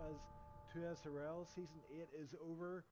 as 2SRL Season 8 is over.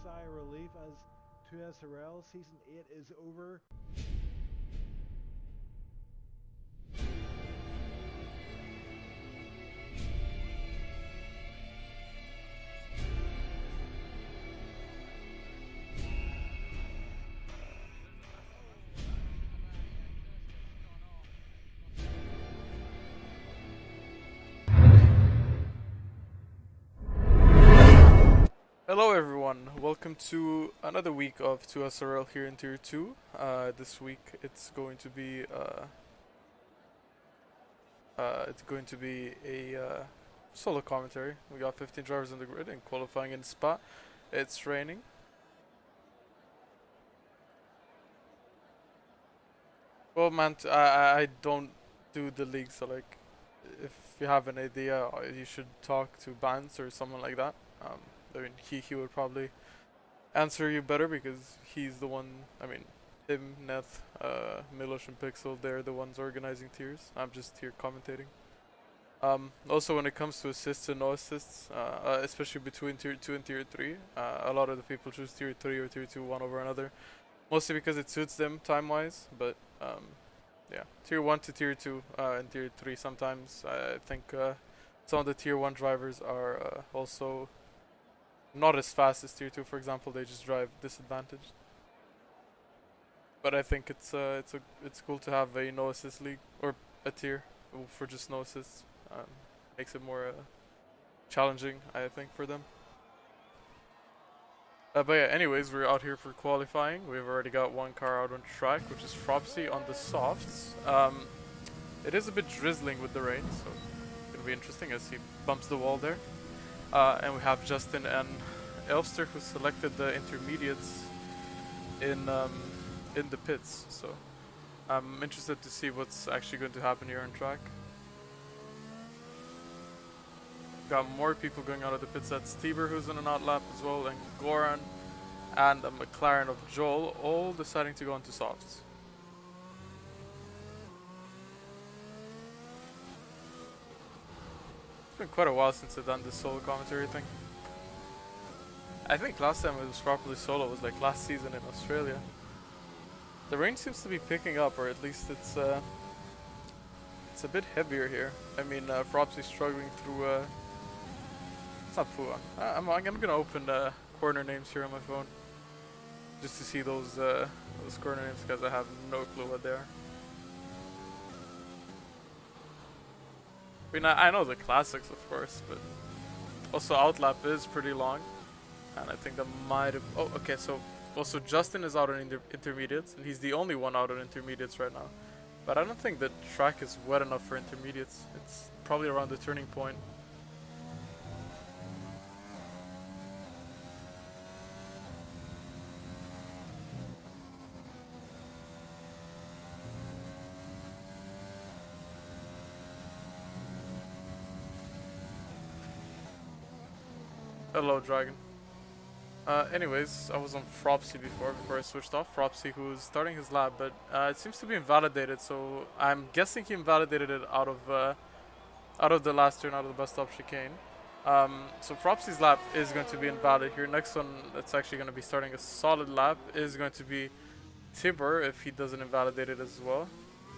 Sigh of relief as 2SRL Season 8 is over. Hello everyone, welcome to another week of 2SRL here in Tier 2. This week it's going to be a solo commentary. We got 15 drivers on the grid and qualifying in Spa. It's raining. Well man, I don't do the league, so like if you have an idea you should talk to Bans or someone like that. I mean, he would probably answer you better because he's the one. I mean, him, Neth, Milosh, and Pixel, they're the ones organizing tiers. I'm just here commentating. Also, when it comes to assists and no assists, especially between Tier 2 and Tier 3, a lot of the people choose Tier 3 or Tier 2 one over another, mostly because it suits them time-wise. But yeah, Tier 1 to Tier 2 and Tier 3 sometimes. I think some of the Tier 1 drivers are also not as fast as Tier 2, for example. They just drive disadvantaged. But I think it's cool to have a no assist league or a tier for just no assists. Makes it more challenging, I think, for them. But yeah, anyways, we're out here for qualifying. We've already got one car out on track, which is Fropsy on the softs. It is a bit drizzling with the rain, so it's gonna be interesting as he bumps the wall there. And we have Justin and Elster who selected the intermediates in the pits. So I'm interested to see what's actually going to happen here on track. got more people going out of the pits. That's Tiber who's in an out lap as well, and Goran and a McLaren of Joel all deciding to go into softs. It's been quite a while since I've done this solo commentary thing. I think last time it was properly solo was like last season in Australia. The rain seems to be picking up, or at least it's a bit heavier here. I mean, Fropsy's struggling through. It's not Pua. I'm gonna open corner names here on my phone, just to see those corner names, because I have no clue what they are. I mean, I know the classics, of course, but also outlap is pretty long, and I think that might have. Oh, okay. So also Justin is out on intermediates, and he's the only one out on intermediates right now. But I don't think the track is wet enough for intermediates. It's probably around the turning point. Hello, Dragon. Anyways, I was on Fropsy before I switched off. Fropsy, who's starting his lap, but it seems to be invalidated, so I'm guessing he invalidated it out of the last turn, out of the bus stop chicane. So Fropsy's lap is going to be invalid here. Next one that's actually going to be starting a solid lap is going to be Tibber, if he doesn't invalidate it as well.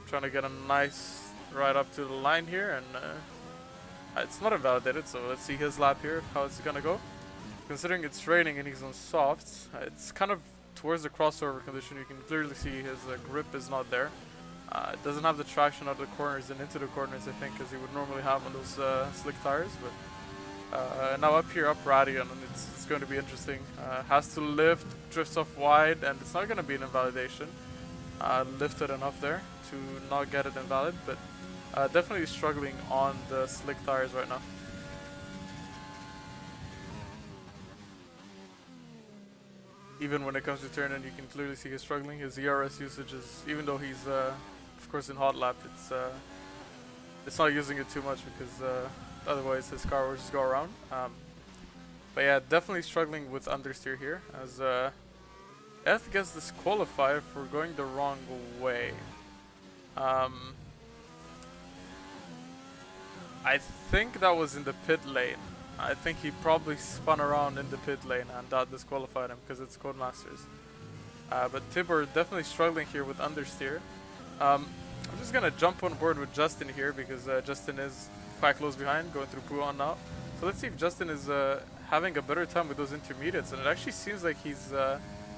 Trying to get a nice ride up to the line here, and it's not invalidated, so let's see his lap here, how it's going to go. Considering it's raining and he's on softs, it's kind of towards the crossover condition. You can clearly see his grip is not there. It doesn't have the traction out of the corners and into the corners, I think, as he would normally have on those slick tires. But now up here, up Radion, and it's going to be interesting. Has to lift, drifts off wide, and it's not going to be an invalidation. Lifted enough there to not get it invalid, but definitely struggling on the slick tires right now. Even when it comes to turn, and you can clearly see he's struggling. His ERS usage is, even though he's of course in hot lap, it's not using it too much, because otherwise his car will just go around. But yeah, definitely struggling with understeer here, as Eth gets disqualified for going the wrong way. I think that was in the pit lane. I think he probably spun around in the pit lane, and that disqualified him because it's Codemasters. But Tibber definitely struggling here with understeer. I'm just gonna jump on board with Justin here, because Justin is quite close behind, going through Puan now. So let's see if Justin is having a better time with those intermediates, and it actually seems like he's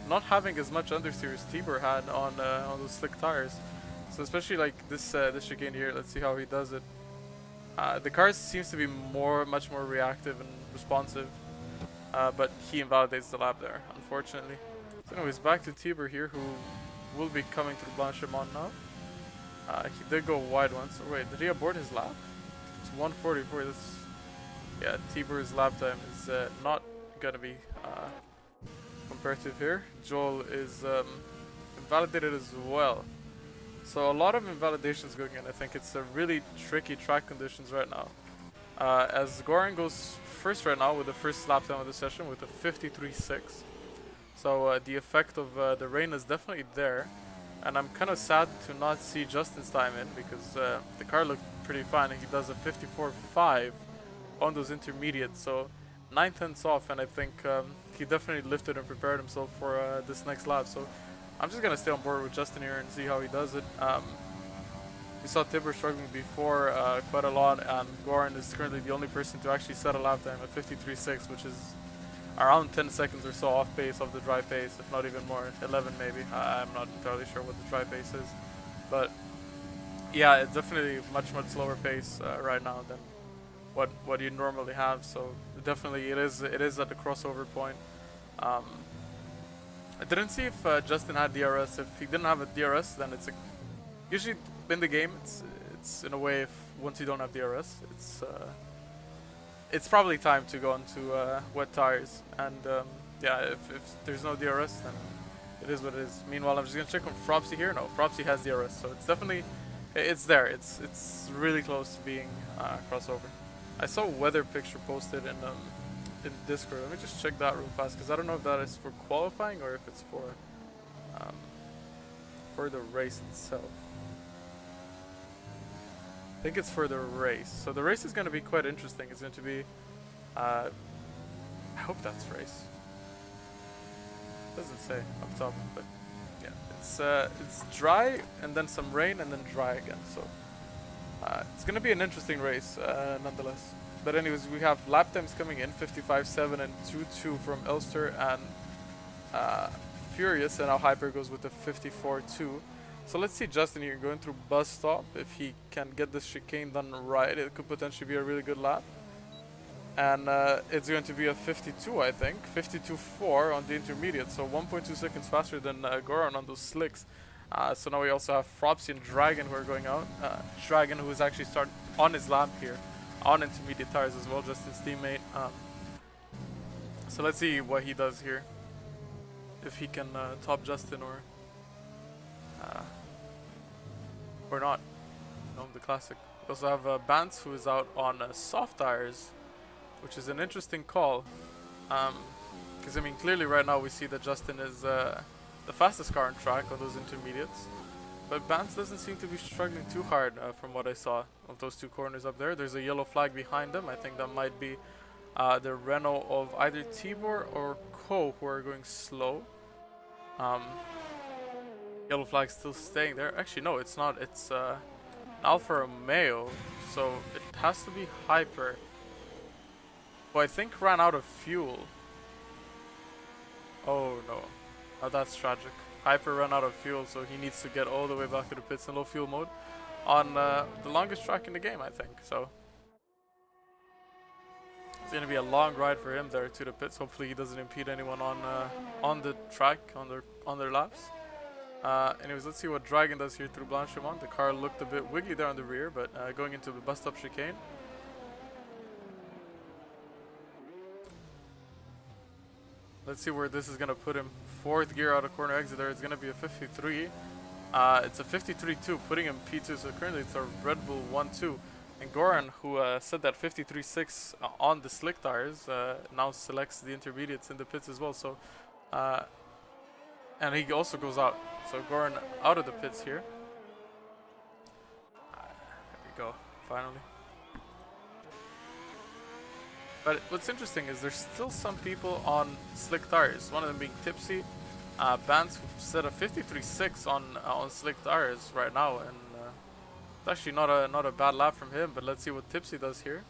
not having as much understeer as Tibber had on those slick tires. So especially like this chicane here, let's see how he does it. The car seems to be much more reactive and responsive, but he invalidates the lap there, unfortunately. So anyways, back to Tibber here, who will be coming through Blanchimont now. He did go wide once. Oh, wait, did he abort his lap? It's 144. Yeah, Tibber's lap time is not gonna be comparative here. Joel is invalidated as well. So a lot of invalidations going in. I think it's a really tricky track conditions right now. As Goran goes first right now with the first lap time of the session with a 53.6. So the effect of the rain is definitely there. And I'm kind of sad to not see Justin's time in, because the car looked pretty fine, and he does a 54.5 on those intermediates. So 9/10 off, and I think he definitely lifted and prepared himself for this next lap. So I'm just going to stay on board with Justin here and see how he does it. We saw Tibber struggling before quite a lot, and Goran is currently the only person to actually set a lap time at 53.6, which is around 10 seconds or so off pace of the dry pace, if not even more, 11 maybe. I'm not entirely sure what the dry pace is. But yeah, it's definitely much slower pace right now than what you normally have. So definitely it is at the crossover point. I didn't see if Justin had DRS. If he didn't have a DRS, then it's usually in the game. It's in a way, if once you don't have DRS, it's probably time to go onto wet tires. And yeah, if there's no DRS, then it is what it is. Meanwhile, I'm just gonna check on Fropsy here. No, Fropsy has DRS, so it's definitely there. It's really close to being crossover. I saw a weather picture posted in Discord. Let me just check that real fast because I don't know if that is for qualifying or if it's um, for the race itself. I think it's for the race. So the race is going to be quite interesting. It's going to be, I hope that's race. Doesn't say up top, but yeah, it's dry and then some rain and then dry again. So it's going to be an interesting race nonetheless. But anyways, we have lap times coming in 55.7 and 2.2 from Elster and Furious, and now Hyper goes with the 54.2. So let's see Justin here going through bus stop. If he can get this chicane done right, it could potentially be a really good lap. And it's going to be a 52, I think. 52.4 on the intermediate, so 1.2 seconds faster than Goran on those slicks. So now we also have Fropsy and Dragon who are going out. Dragon, who is actually starting on his lap here, on intermediate tires as well, Justin's teammate. So let's see what he does here. If he can top Justin or not. The classic. We also have Bance, who is out on soft tires, which is an interesting call. Because I mean, clearly right now we see that Justin is the fastest car on track on those intermediates. But Bance doesn't seem to be struggling too hard from what I saw of those two corners up there. There's a yellow flag behind them. I think that might be the Renault of either Tibor or Ko, who are going slow. Yellow flag still staying there. Actually, no, it's not. It's an Alfa Romeo, so it has to be Hyper, who I think ran out of fuel. Oh no. Oh, that's tragic. Hyper ran out of fuel, so he needs to get all the way back to the pits in low fuel mode on the longest track in the game, I think. So it's gonna be a long ride for him there to the pits. Hopefully he doesn't impede anyone on the track on their laps. Anyways, let's see what Dragon does here through Blanchimont. The car looked a bit wiggly there on the rear, but going into the bus stop chicane. Let's see where this is going to put him. Fourth gear out of corner exit there. It's going to be a 53. It's a 53.2, putting him P2. So currently it's a Red Bull 1-2. And Goran, who said that 53.6 on the slick tires, now selects the intermediates in the pits as well. So, and he also goes out. So Goran out of the pits here. There we go, finally. But what's interesting is there's still some people on slick tires. One of them being Tipsy. Bance set a 53.6 on slick tires right now, and it's actually not a bad lap from him. But let's see what Tipsy does here.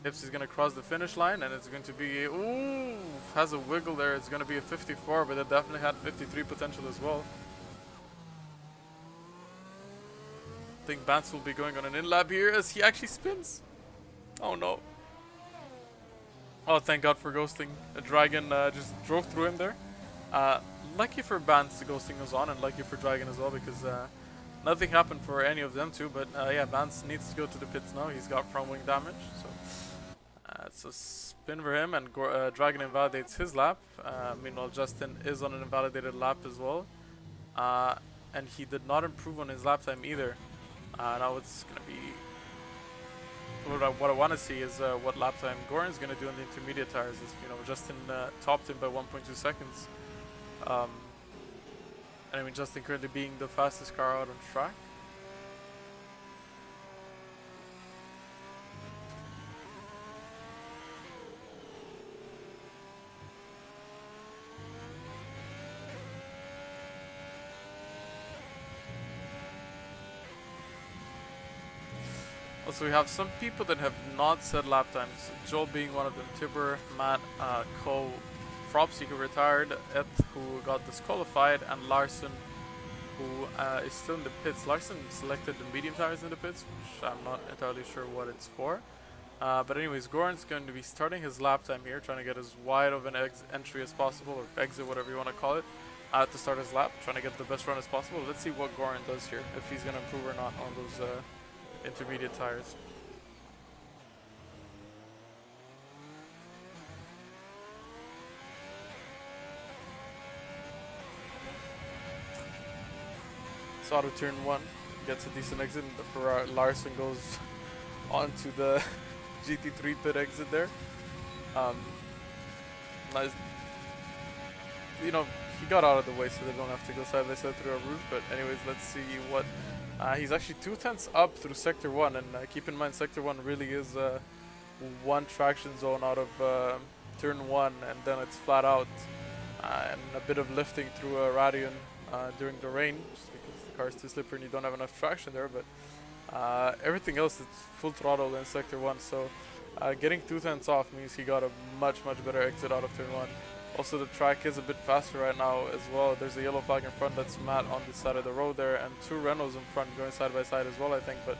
Tipsy's gonna cross the finish line, and it's going to be has a wiggle there. It's gonna be a 54, but it definitely had 53 potential as well. I think Bance will be going on an in-lap here as he actually spins. Oh no. Oh, thank God for ghosting. A Dragon just drove through him there. Lucky for Bance, the ghosting was on, and lucky for Dragon as well, because nothing happened for any of them too. But yeah, Bance needs to go to the pits now. He's got front wing damage, so it's a spin for him, and Dragon invalidates his lap. Meanwhile, Justin is on an invalidated lap as well, and he did not improve on his lap time either. Now it's gonna be. What I want to see is what lap time Goran's going to do on the intermediate tires. Is, Justin topped him by 1.2 seconds. And I mean, Justin currently being the fastest car out on track. Also, we have some people that have not set lap times. Joel being one of them, Tibor, Matt, Ko, Fropsy, who retired, Ed, who got disqualified, and Larson, who is still in the pits. Larson selected the medium tires in the pits, which I'm not entirely sure what it's for. But anyways, Goran's going to be starting his lap time here, trying to get as wide of an entry as possible, or exit, whatever you want to call it, to start his lap, trying to get the best run as possible. Let's see what Goran does here, if he's going to improve or not on those intermediate tires. So out of turn 1, gets a decent exit, and Larson goes onto the GT3 pit exit there. Nice. You know, he got out of the way so they don't have to go side by side through our route. But anyways, let's see what... he's actually 2/10 up through Sector 1, and keep in mind Sector 1 really is one traction zone out of Turn 1, and then it's flat out. And a bit of lifting through a Radion during the rain, just because the car is too slippery and you don't have enough traction there, but everything else is full throttle in Sector 1, so getting 2/10 off means he got a much better exit out of Turn 1. Also, the track is a bit faster right now as well. There's a yellow flag in front that's Matt on the side of the road there, and 2 Renaults in front going side by side as well, I think. But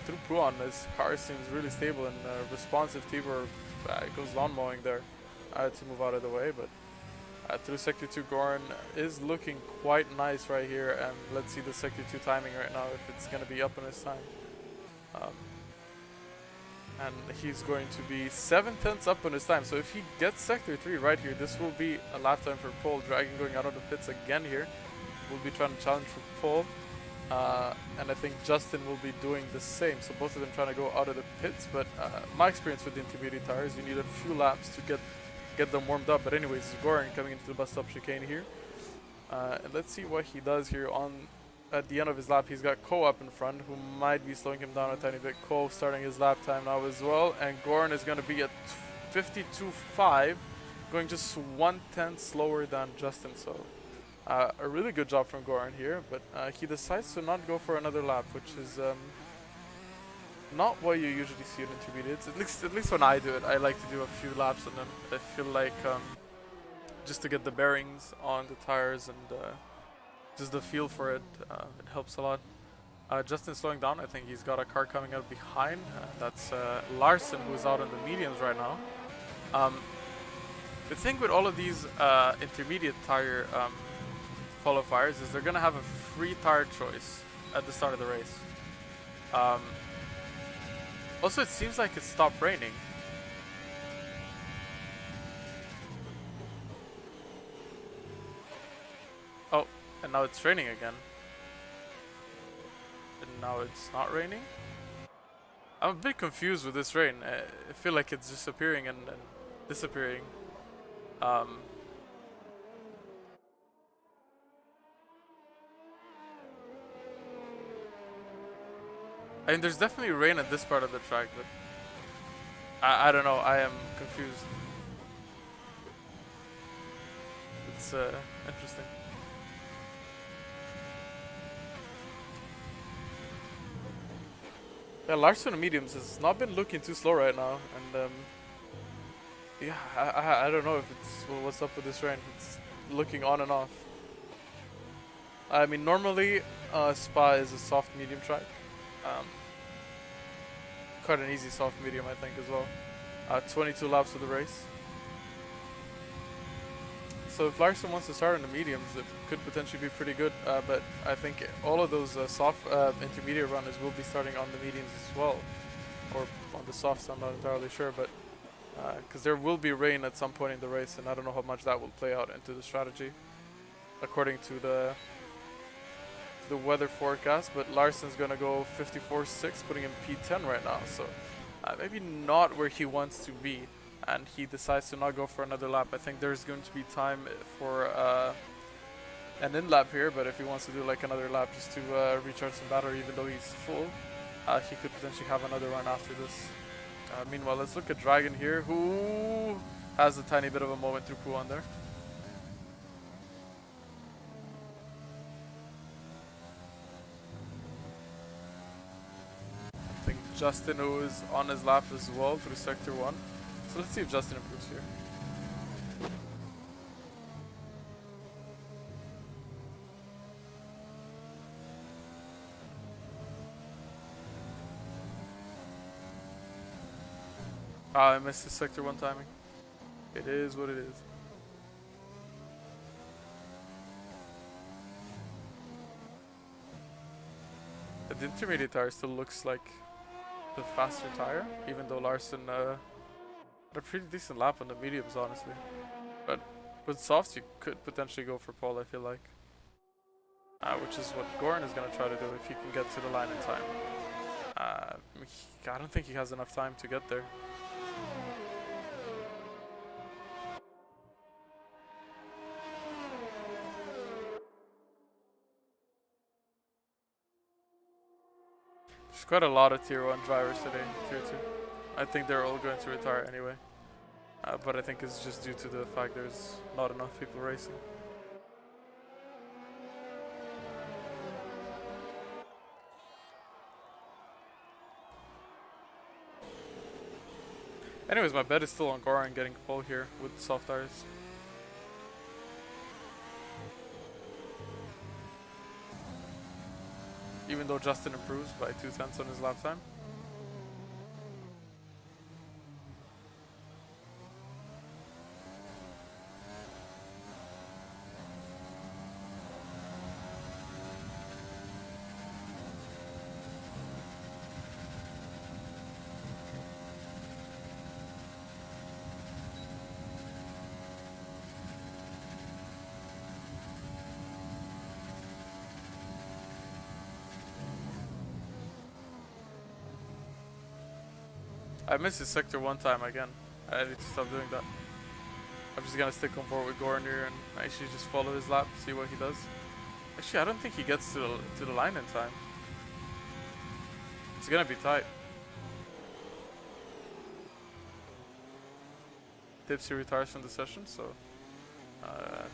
through Pruan, his car seems really stable and responsive. Tibor goes lawn mowing there to move out of the way. But through Sector 2, Goran is looking quite nice right here. And let's see the Sector 2 timing right now, if it's going to be up in his time. And he's going to be 7/10 up on his time. So if he gets Sector 3 right here, this will be a lap time for pole. Dragon going out of the pits again here. We'll be trying to challenge for pole. And I think Justin will be doing the same. So both of them trying to go out of the pits. But my experience with the intermediate tires, you need a few laps to get them warmed up. But anyways, Goran coming into the bus stop chicane here. And let's see what he does here at the end of his lap. He's got Ko up in front, who might be slowing him down a tiny bit. Ko starting his lap time now as well, and Goran is going to be at 52.5, going just 1/10 slower than Justin. So a really good job from Goran here, but he decides to not go for another lap, which is not what you usually see in intermediates. At least when I do it, I like to do a few laps, and then I feel like just to get the bearings on the tires and just the feel for it, it helps a lot. Justin slowing down. I think he's got a car coming out behind. That's Larson, who's out on the mediums right now. The thing with all of these intermediate tire qualifiers is they're going to have a free tire choice at the start of the race. Also, it seems like it stopped raining. Oh. And now it's raining again. And now it's not raining? I'm a bit confused with this rain. I feel like it's just appearing and disappearing. I mean, there's definitely rain at this part of the track, but I don't know. I am confused. It's interesting. Yeah, Larson mediums has not been looking too slow right now, and yeah, I don't know if it's what's up with this rain. It's looking on and off. I mean, normally Spa is a soft medium track, quite an easy soft medium, I think, as well. 22 laps of the race. So if Larson wants to start on the mediums, it could potentially be pretty good, but I think all of those soft intermediate runners will be starting on the mediums as well, or on the softs, I'm not entirely sure, but because there will be rain at some point in the race, and I don't know how much that will play out into the strategy, according to the weather forecast. But Larson's going to go 54.6, putting him P10 right now, so maybe not where he wants to be. And he decides to not go for another lap. I think there's going to be time for an in-lap here, but if he wants to do like another lap just to recharge some battery, even though he's full, he could potentially have another run after this. Meanwhile, let's look at Dragon here, who has a tiny bit of a moment through Puan there. I think Justin, who is on his lap as well through Sector 1. So let's see if Justin improves here. I missed the Sector 1 timing. It is what it is. The intermediate tire still looks like the faster tire, even though Larson a pretty decent lap on the mediums, honestly. But with softs, you could potentially go for pole, I feel like. Which is what Goran is going to try to do if he can get to the line in time. I don't think he has enough time to get there. There's quite a lot of Tier 1 drivers today, Tier 2. I think they're all going to retire anyway. But I think it's just due to the fact there's not enough people racing. Anyways, my bet is still on Goran getting pole here with soft tires. Even though Justin improves by 2/10 on his lap time. I missed his sector one time again. I need to stop doing that. I'm just gonna stick on board with Goran here and actually just follow his lap, see what he does. Actually, I don't think he gets to the line in time. It's gonna be tight. Tipsy retires from the session, so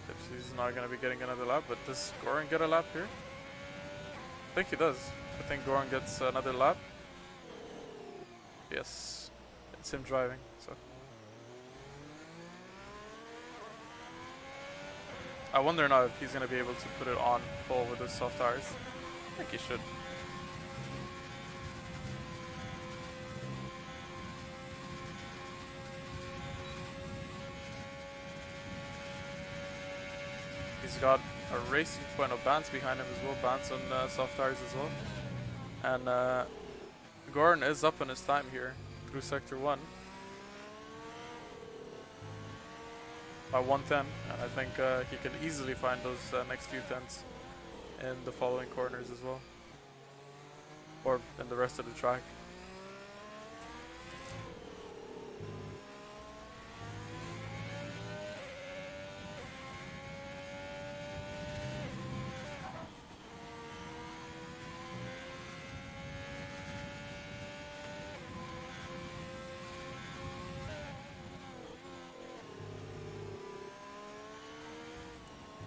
Tipsy's not gonna be getting another lap. But does Goran get a lap here? I think he does. I think Goran gets another lap. Yes, it's him driving, so. I wonder now if he's going to be able to put it on full with his soft tires. I think he should. He's got a racing point of Bance behind him as well, Bance on soft tires as well. And Goran is up on his time here through sector 1 by 110, and I think he can easily find those next few tenths in the following corners as well, or in the rest of the track.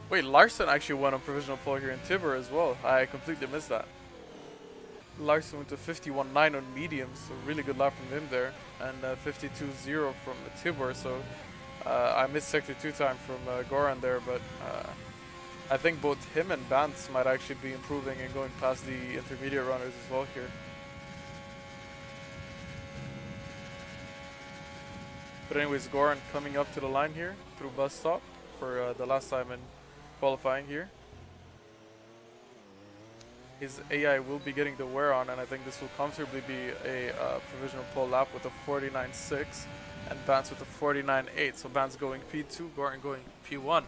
Wait, Larson actually won on provisional pole here in Tibber as well. I completely missed that. Larson went to 51.9 on mediums, so really good lap from him there, and 52.0 from Tibber. So I missed sector 2 time from Goran there, but I think both him and Bance might actually be improving and going past the intermediate runners as well here. But anyways, Goran coming up to the line here through bus stop for the last time in qualifying here. His AI will be getting the wear on, and I think this will comfortably be a provisional pole lap with a 49.6 and Bance with a 49.8. So Bance going P2, Goran going P1.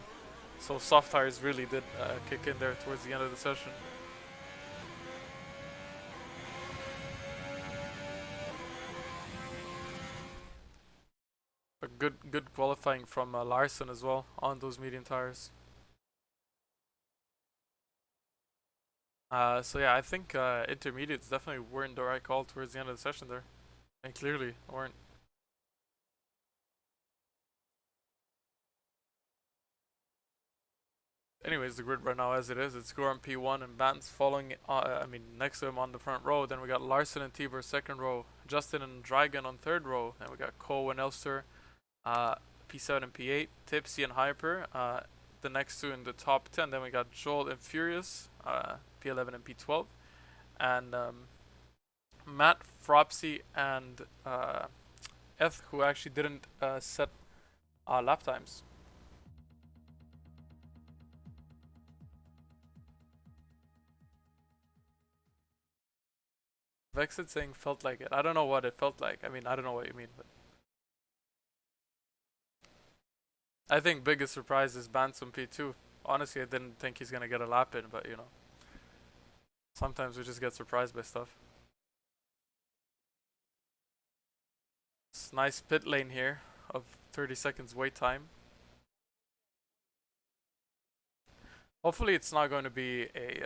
So soft tires really did kick in there towards the end of the session. A good qualifying from Larson as well on those medium tires. So yeah, I think intermediates definitely weren't the right call towards the end of the session there. And clearly weren't. Anyways, the grid right now as it is, it's Goran P1 and Bance following, next to him on the front row. Then we got Larson and Tiber second row, Justin and Dragon on third row. Then we got Cole and Elster, P7 and P8, Tipsy and Hyper, the next two in the top 10. Then we got Joel and Furious, P11 and P12, and Matt, Fropsy, and Eth, who actually didn't set lap times. Vexed saying felt like it. I don't know what it felt like. I mean, I don't know what you mean, but I think biggest surprise is Bance on P2. Honestly, I didn't think he's gonna get a lap in, but you know, sometimes we just get surprised by stuff. nice pit lane here of 30 seconds wait time. Hopefully it's not going to be a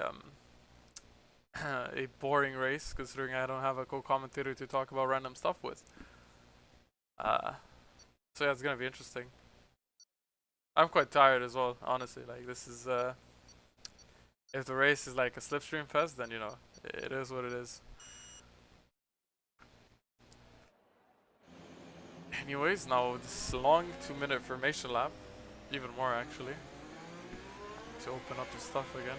a boring race, considering I don't have a co-commentator to talk about random stuff with. So yeah, it's gonna be interesting. I'm quite tired as well, honestly. Like, this is if the race is like a slipstream fest, then you know, it is what it is. Anyways, now this long 2-minute formation lap, even more actually, to open up the stuff again.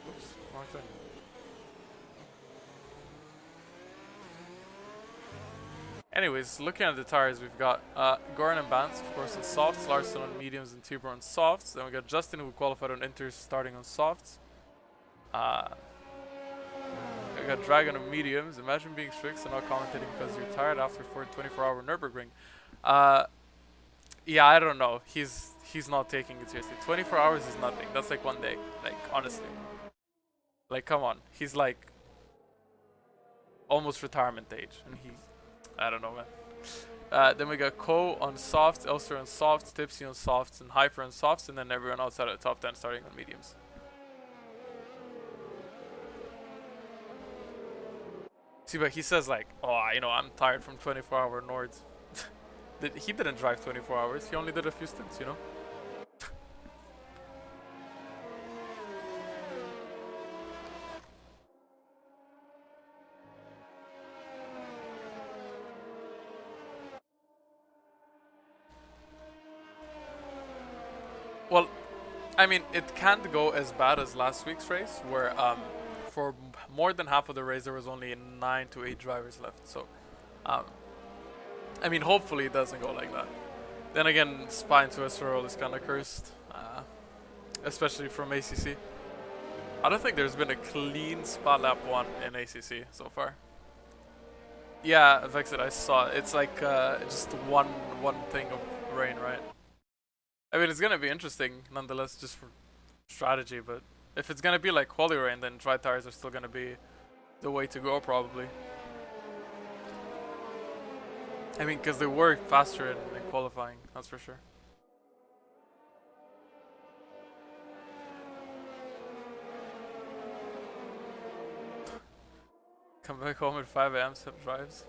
Oops, wrong thing. Anyways, looking at the tires, we've got Goran and Bance, of course, on softs, Larson on mediums, and Tibor on softs. Then we got Justin, who qualified on inters, starting on softs. We got Dragon on mediums. Imagine being strict and not commentating because you're tired after 24-hour Nürburgring. Yeah, I don't know. He's not taking it seriously. 24 hours is nothing. That's like 1 day. Like, honestly. Like, come on. He's like almost retirement age, and I don't know, man. Then we got Ko on softs, Elster on softs, Tipsy on softs, and Hyper on softs, and then everyone outside of the top 10 starting on mediums. See, but he says like, oh, you know, I'm tired from 24-hour Nords. He didn't drive 24 hours. He only did a few stints, you know. Well, I mean, it can't go as bad as last week's race, where for more than half of the race there was only 9 to 8 drivers left. So, I mean, hopefully it doesn't go like that. Then again, Spa into SRL is kind of cursed, especially from ACC. I don't think there's been a clean Spa lap 1 in ACC so far. Yeah, Vexit, I saw it. It's like just one thing of rain, right? I mean, it's gonna be interesting nonetheless, just for strategy. But if it's gonna be like quali rain, then dry tires are still gonna be the way to go, probably. I mean, because they were faster in qualifying, that's for sure. Come back home at 5 AM, Sim drives.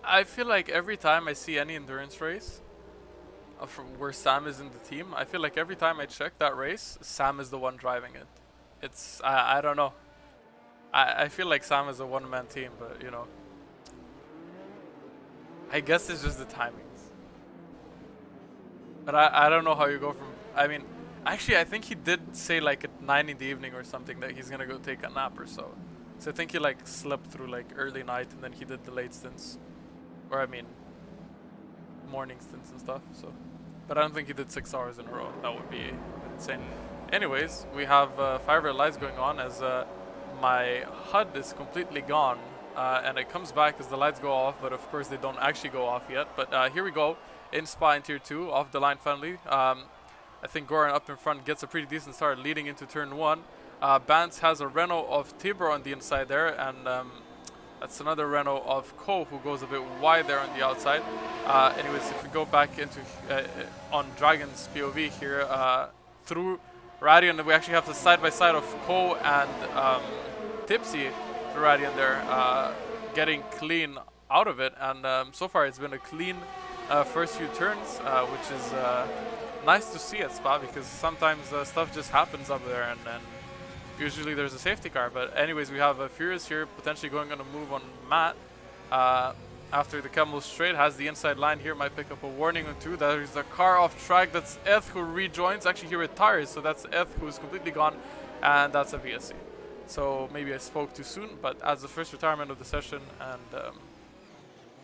I feel like every time I see any endurance race from where Sam is in the team, I feel like every time I check that race, Sam is the one driving it. It's, I don't know. I feel like Sam is a one-man team, but you know. I guess it's just the timings. But I don't know how you go from, I mean, actually I think he did say like at 9 in the evening or something that he's gonna go take a nap or so. So I think he like slept through like early night and then he did the late stints. Or I mean, morning stints and stuff, so. But I don't think he did 6 hours in a row. That would be insane. Anyways, we have 5 red lights going on as my HUD is completely gone. And it comes back as the lights go off, but of course they don't actually go off yet. But here we go, in Spa in Tier 2, off the line finally. I think Goran up in front gets a pretty decent start leading into turn 1. Bance has a Renault of Tibor on the inside there, and that's another Renault of Ko who goes a bit wide there on the outside. Anyways, if we go back into on Dragon's POV here, through Radion, we actually have the side-by-side of Ko and Tipsy through Radion there, getting clean out of it. And so far it's been a clean first few turns, which is nice to see at Spa, because sometimes stuff just happens up there, and usually there's a safety car. But anyways, we have Furious here potentially going on a move on Matt after the Camel straight, has the inside line here, might pick up a warning or two. There's a car off track, that's Eth who rejoins. Actually he retires, so that's Eth who's completely gone, and that's a VSC. So maybe I spoke too soon, but as the first retirement of the session, and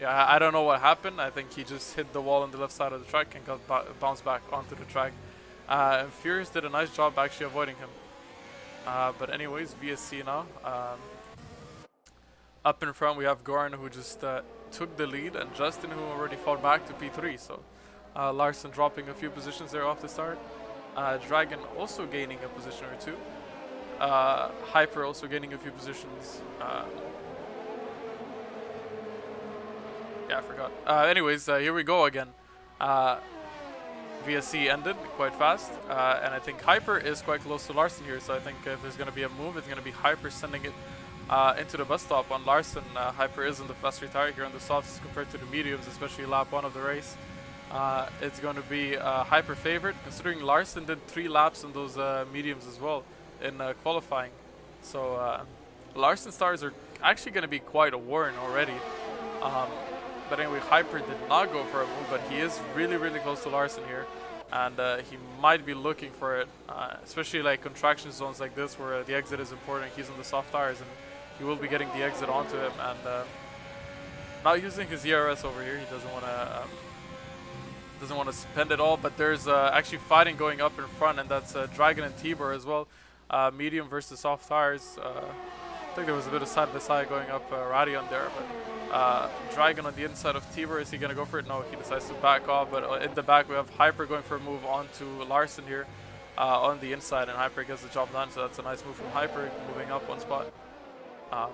yeah, I don't know what happened. I think he just hit the wall on the left side of the track and got bounced back onto the track. And Furious did a nice job actually avoiding him. But anyways, VSC now. Up in front we have Goran, who just took the lead, and Justin, who already fell back to P3. So Larson dropping a few positions there off the start. Dragon also gaining a position or two. Hyper also gaining a few positions. Yeah, I forgot. Anyways, here we go again. VSC ended quite fast, and I think Hyper is quite close to Larson here, so I think if there's going to be a move, it's going to be Hyper sending it into the bus stop on Larson. Hyper is on the faster tire here on the softs compared to the mediums, especially lap 1 of the race. It's going to be Hyper favorite, considering Larson did 3 laps on those mediums as well in qualifying. So Larson's tires are actually going to be quite worn already. But anyway, Hyper did not go for a move, but he is really, really close to Larson here. And he might be looking for it, especially like contraction zones like this where the exit is important. He's on the soft tires and he will be getting the exit onto him. And not using his ERS over here. He doesn't want to spend it all, but there's actually fighting going up in front, and that's Dragon and Tibor as well. Medium versus soft tires. I think there was a bit of side-by-side going up Radion there, but Dragon on the inside of Tibor, is he going to go for it? No, he decides to back off, but in the back we have Hyper going for a move onto Larson here on the inside, and Hyper gets the job done, so that's a nice move from Hyper, moving up 1 spot.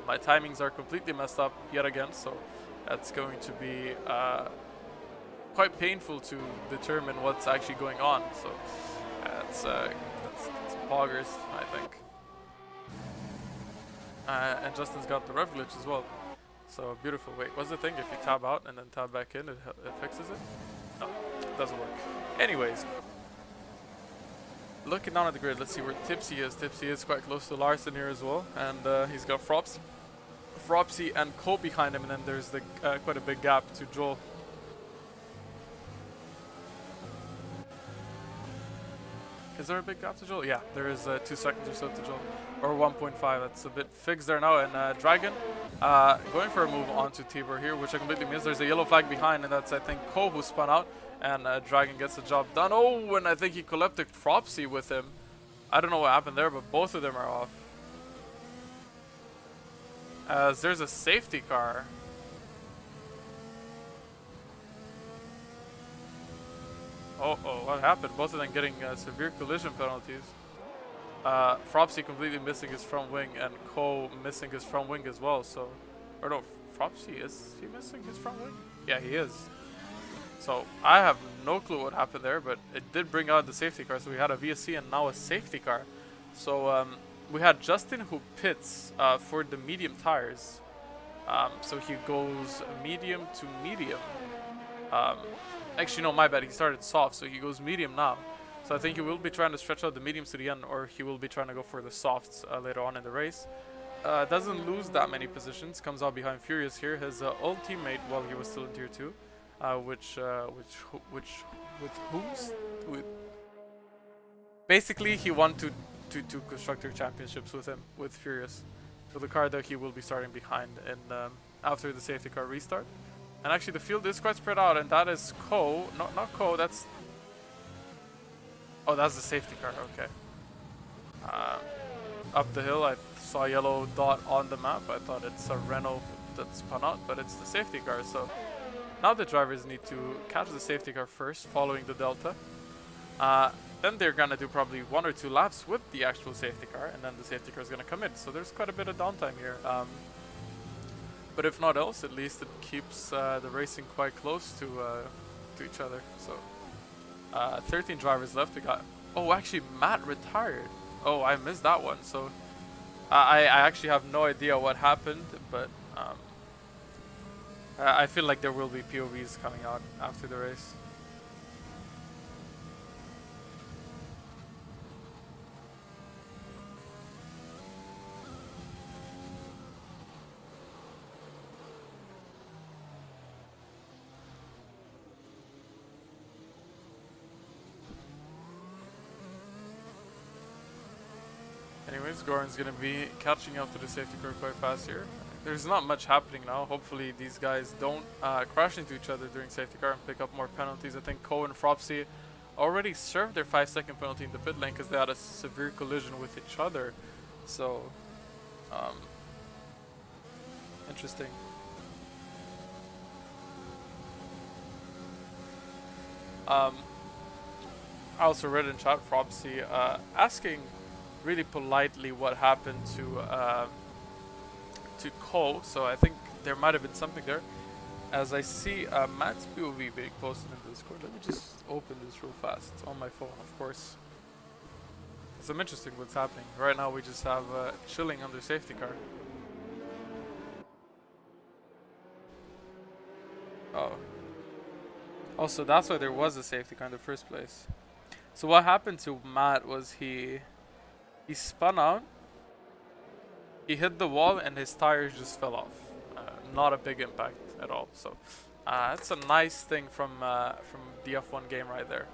My timings are completely messed up yet again, so that's going to be quite painful to determine what's actually going on, so that's poggers, I think. And Justin's got the rev glitch as well. So beautiful. Wait, what's the thing? If you tab out and then tab back in, it fixes it? No, it doesn't work. Anyways, looking down at the grid, let's see where Tipsy is. Tipsy is quite close to Larson here as well. And he's got Fropsy and Cole behind him. And then there's the quite a big gap to Joel. Is there a big gap to Joel? Yeah, there is 2 seconds or so to Joel. Or 1.5, that's a bit fixed there now. And Dragon going for a move onto Tibor here, which I completely missed. There's a yellow flag behind, and that's, I think, Ko who spun out. And Dragon gets the job done. Oh, and I think he collected Fropsy with him. I don't know what happened there, but both of them are off. As there's a safety car. Oh, what happened? Both of them getting severe collision penalties. Fropsy completely missing his front wing, and Ko missing his front wing as well. So, or no, Fropsy, is he missing his front wing? Yeah, he is. So I have no clue what happened there, but it did bring out the safety car. So we had a VSC and now a safety car. So we had Justin who pits for the medium tires. So he goes medium to medium. Actually, no, my bad. He started soft, so he goes medium now. So I think he will be trying to stretch out the mediums to the end, or he will be trying to go for the softs later on in the race. Doesn't lose that many positions. Comes out behind Furious here. His old teammate while he was still in tier 2. Basically he won two constructor championships with him, with Furious. So the car that he will be starting behind and after the safety car restart. And actually the field is quite spread out, and that is Ko, not Ko, that's, oh, that's the safety car, okay. Up the hill I saw a yellow dot on the map. I thought it's a Renault that spun out, but it's the safety car. So now the drivers need to catch the safety car first, following the Delta. Then they're gonna do probably 1 or 2 laps with the actual safety car, and then the safety car is gonna come in. So there's quite a bit of downtime here. But if not else, at least it keeps the racing quite close to each other. So 13 drivers left. We got, oh, actually Matt retired. Oh, I missed that one. So I actually have no idea what happened, but I feel like there will be POVs coming out after the race. Anyways, Goran's going to be catching up to the safety car quite fast here. There's not much happening now. Hopefully these guys don't crash into each other during safety car and pick up more penalties. I think Ko and Fropsy already served their 5-second penalty in the pit lane because they had a severe collision with each other. So, interesting. I also read in chat Fropsy asking really politely what happened to Ko, so I think there might have been something there. As I see Matt's POV being posted in Discord, let me just open this real fast on my phone, of course. Some interesting what's happening. Right now we just have chilling under safety car. Oh. Also, that's why there was a safety car in the first place. So what happened to Matt was he spun out, he hit the wall, and his tires just fell off. Not a big impact at all. So that's a nice thing from the F1 game right there.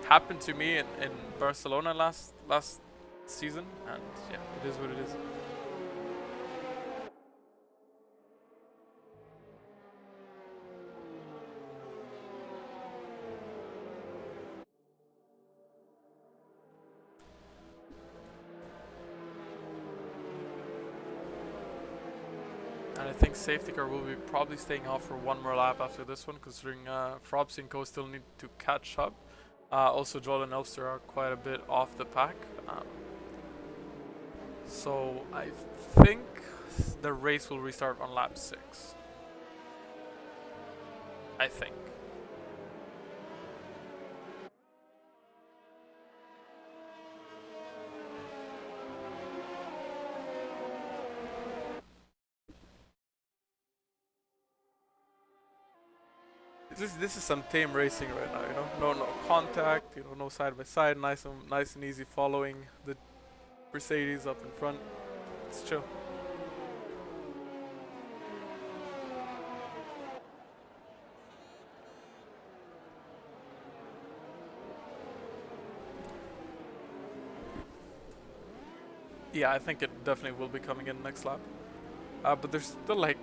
Happened to me in Barcelona last season, and yeah, it is what it is. And I think safety car will be probably staying off for one more lap after this one, considering Frobsy and Co still need to catch up. Also, Joel and Elster are quite a bit off the pack. So I think the race will restart on lap 6. I think. This is some tame racing right now, you know. No contact, you know, no side by side, nice and easy following the Mercedes up in front. It's chill. Yeah, I think it definitely will be coming in next lap. But there's still like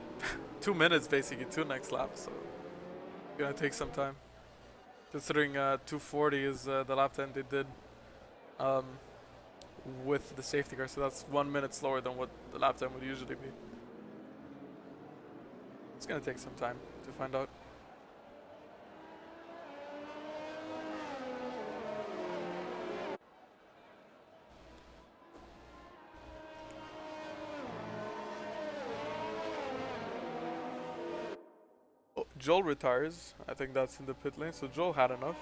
2 minutes basically to next lap, so it's gonna take some time. Considering 240 is the lap time they did with the safety car, so that's 1 minute slower than what the lap time would usually be. It's gonna take some time to find out. Oh, Joel retires. I think that's in the pit lane, so Joel had enough.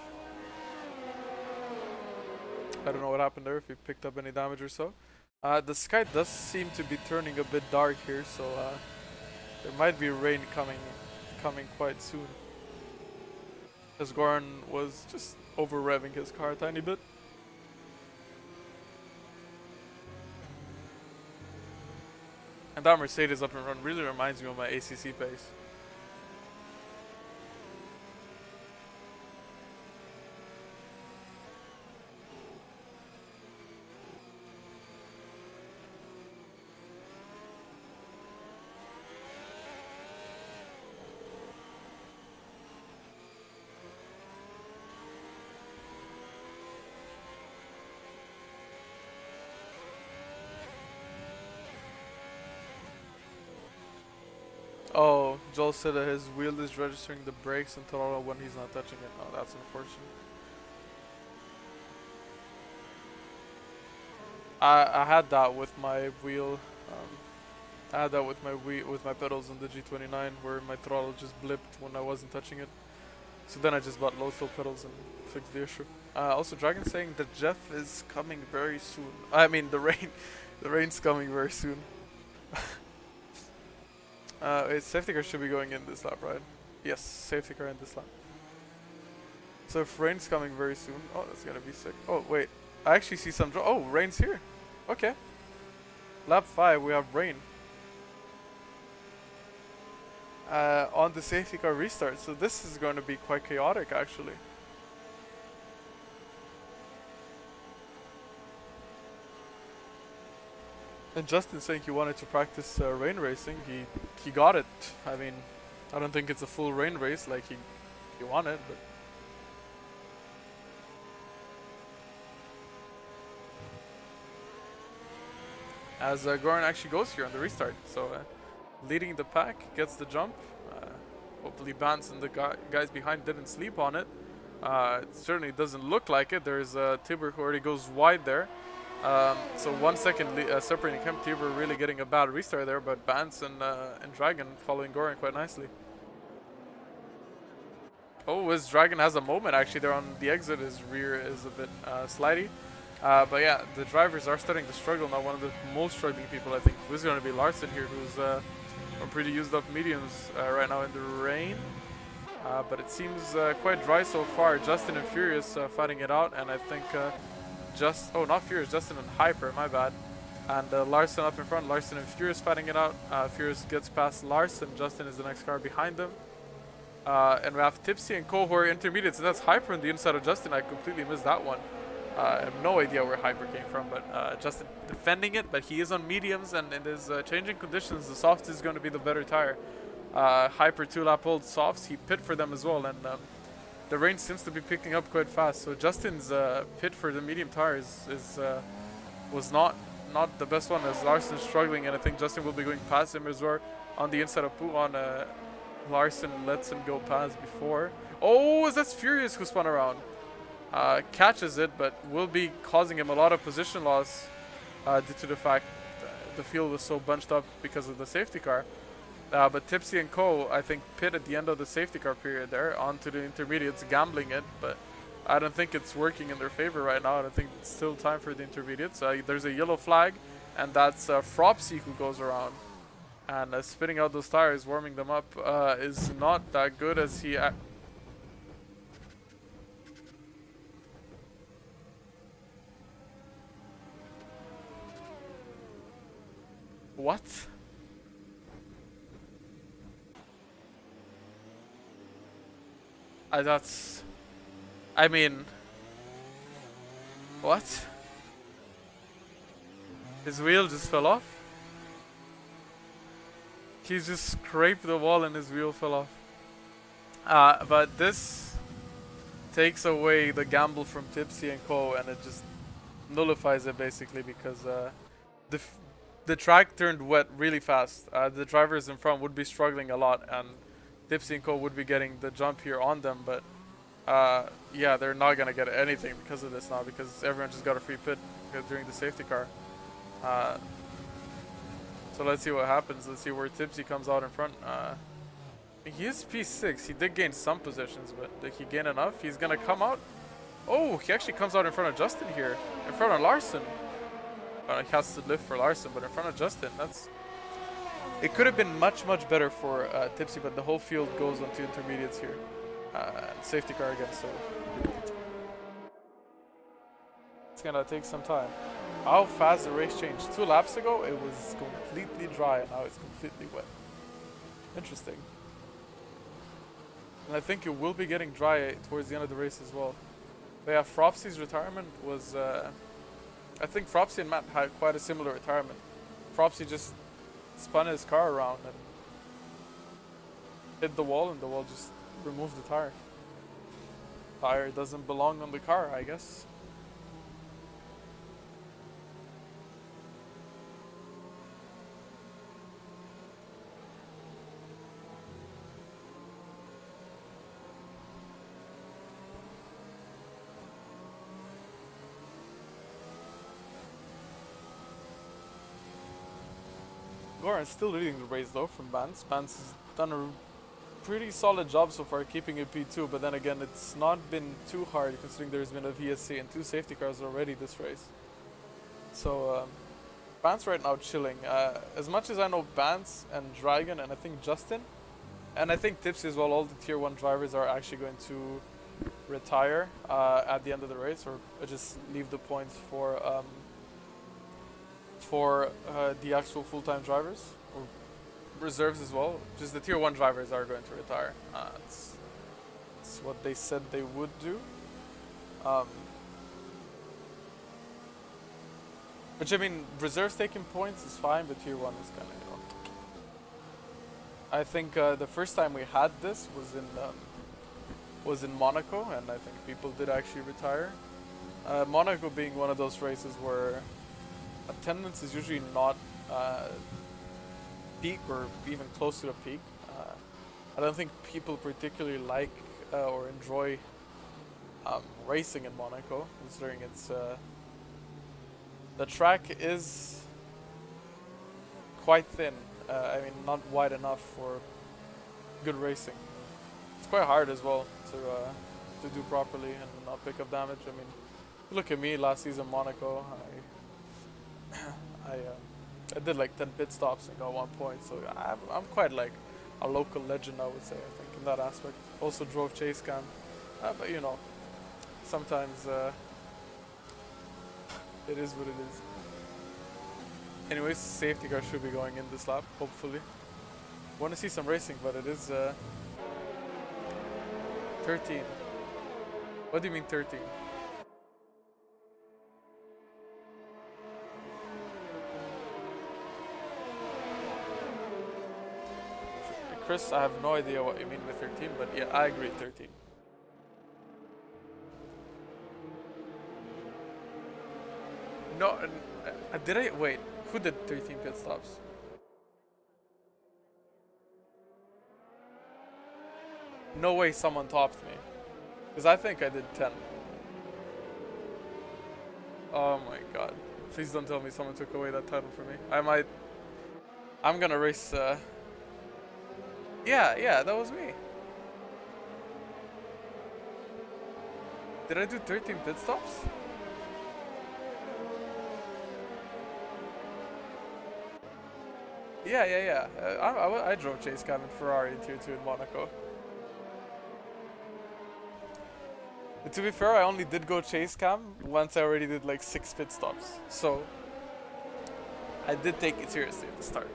I don't know what happened there, if he picked up any damage or so. The sky does seem to be turning a bit dark here, so there might be rain coming quite soon. As Goran was just over-revving his car a tiny bit. And that Mercedes up and run really reminds me of my ACC pace. Oh, Joel said that his wheel is registering the brakes and throttle when he's not touching it. Oh, that's unfortunate. I had that with my wheel. I had that with my pedals on the G29, where my throttle just blipped when I wasn't touching it. So then I just bought low slope pedals and fixed the issue. Also, Dragon saying that Jeff is coming very soon. I mean, the rain's coming very soon. Safety car should be going in this lap, right? Yes, safety car in this lap. So if rain's coming very soon, oh, that's gonna be sick. Oh wait, I actually see some. Oh, rain's here. Okay. Lap 5, we have rain. On the safety car restart, so this is going to be quite chaotic, actually. And Justin saying he wanted to practice rain racing. He got it. I mean, I don't think it's a full rain race like he wanted, but as Goran actually goes here on the restart, so leading the pack, gets the jump. Hopefully Bans and the guys behind didn't sleep on it. It certainly doesn't look like it. There's Tibber who already goes wide there. So 1 second separating Kemp. Tiber really getting a bad restart there, but Bance and Dragon following Goran quite nicely. Oh, his Dragon has a moment actually there on the exit. His rear is a bit slidey. But yeah, the drivers are starting to struggle now. One of the most struggling people, I think, was going to be Larson here, who's on pretty used up mediums right now in the rain. But it seems quite dry so far. Justin and Furious fighting it out, and I think not Furious, Justin and Hyper, my bad. And Larson up in front, Larson and Furious fighting it out. Furious gets past Larson, Justin is the next car behind them. And we have Tipsy and Co who are intermediates, and that's Hyper on the inside of Justin. I completely missed that one. I have no idea where Hyper came from, but Justin defending it, but he is on mediums, and in his changing conditions, the soft is going to be the better tire. Hyper 2-lap old softs, he pit for them as well, and the range seems to be picking up quite fast. So Justin's pit for the medium tires was not the best one, as Larson's struggling, and I think Justin will be going past him as well on the inside of Poo on Larson lets him go past before. Oh, that's Furious who spun around. Catches it, but will be causing him a lot of position loss due to the fact the field was so bunched up because of the safety car. But Tipsy and Co, I think, pit at the end of the safety car period there onto the intermediates, gambling it, but I don't think it's working in their favor right now. I don't think it's still time for the intermediates. There's a yellow flag, and that's Fropsy who goes around. And spitting out those tires, warming them up, is not that good as he... What? That's... I mean... What? His wheel just fell off? He just scraped the wall and his wheel fell off. But this takes away the gamble from Tipsy and Co, and it just nullifies it basically, because the track turned wet really fast. The drivers in front would be struggling a lot, and Tipsy and Co would be getting the jump here on them, but yeah, they're not gonna get anything because of this now, because everyone just got a free pit during the safety car. So let's see what happens. Let's see where Tipsy comes out in front. He is P6. He did gain some positions, but did he gain enough? He's gonna come out. Oh, he actually comes out in front of Justin here, in front of Larson. He has to lift for Larson, but in front of Justin, that's... It could have been much better for Tipsy, but the whole field goes onto intermediates here. Safety car again, so it's gonna take some time. How fast the race changed. 2 laps ago, it was completely dry, and now it's completely wet. Interesting. And I think it will be getting dry towards the end of the race as well. But yeah, Fropsy's retirement was... I think Fropsy and Matt had quite a similar retirement. Fropsy just spun his car around and hit the wall, and the wall just removed the tire. Tire doesn't belong on the car, I guess. Goran's still leading the race though from Bance. Bance has done a pretty solid job so far keeping it P2, but then again it's not been too hard considering there's been a VSC and 2 safety cars already this race. So Bance right now chilling. As much as I know Bance and Dragon and I think Justin, and I think Tipsy as well, all the tier 1 drivers are actually going to retire at the end of the race, or just leave the points for the actual full-time drivers, or reserves as well. Just the tier 1 drivers are going to retire. It's what they said they would do. Which, I mean, reserves taking points is fine, but tier 1 is kind of, you know. I think the first time we had this was in Monaco, and I think people did actually retire. Monaco being one of those races where attendance is usually not peak or even close to the peak. I don't think people particularly like or enjoy racing in Monaco, considering it's The track is quite thin. I mean, not wide enough for good racing. It's quite hard as well to do properly and not pick up damage. I mean, look at me last season Monaco. I did like 10 pit stops and got 1 point, so I'm quite like a local legend, I would say. I think in that aspect. Also drove chase cam, but you know, sometimes it is what it is. Anyways, safety car should be going in this lap, hopefully. Want to see some racing, but it is 13. What do you mean 13? Chris, I have no idea what you mean with 13, but yeah, I agree, 13. No, did I? Wait, who did 13 pit stops? No way someone topped me. Because I think I did 10. Oh my god. Please don't tell me someone took away that title for me. I'm gonna race, yeah, that was me. Did I do 13 pit stops? Yeah. I drove chase cam in Ferrari in Tier 2 in Monaco. But to be fair, I only did go chase cam once I already did like 6 pit stops. So I did take it seriously at the start.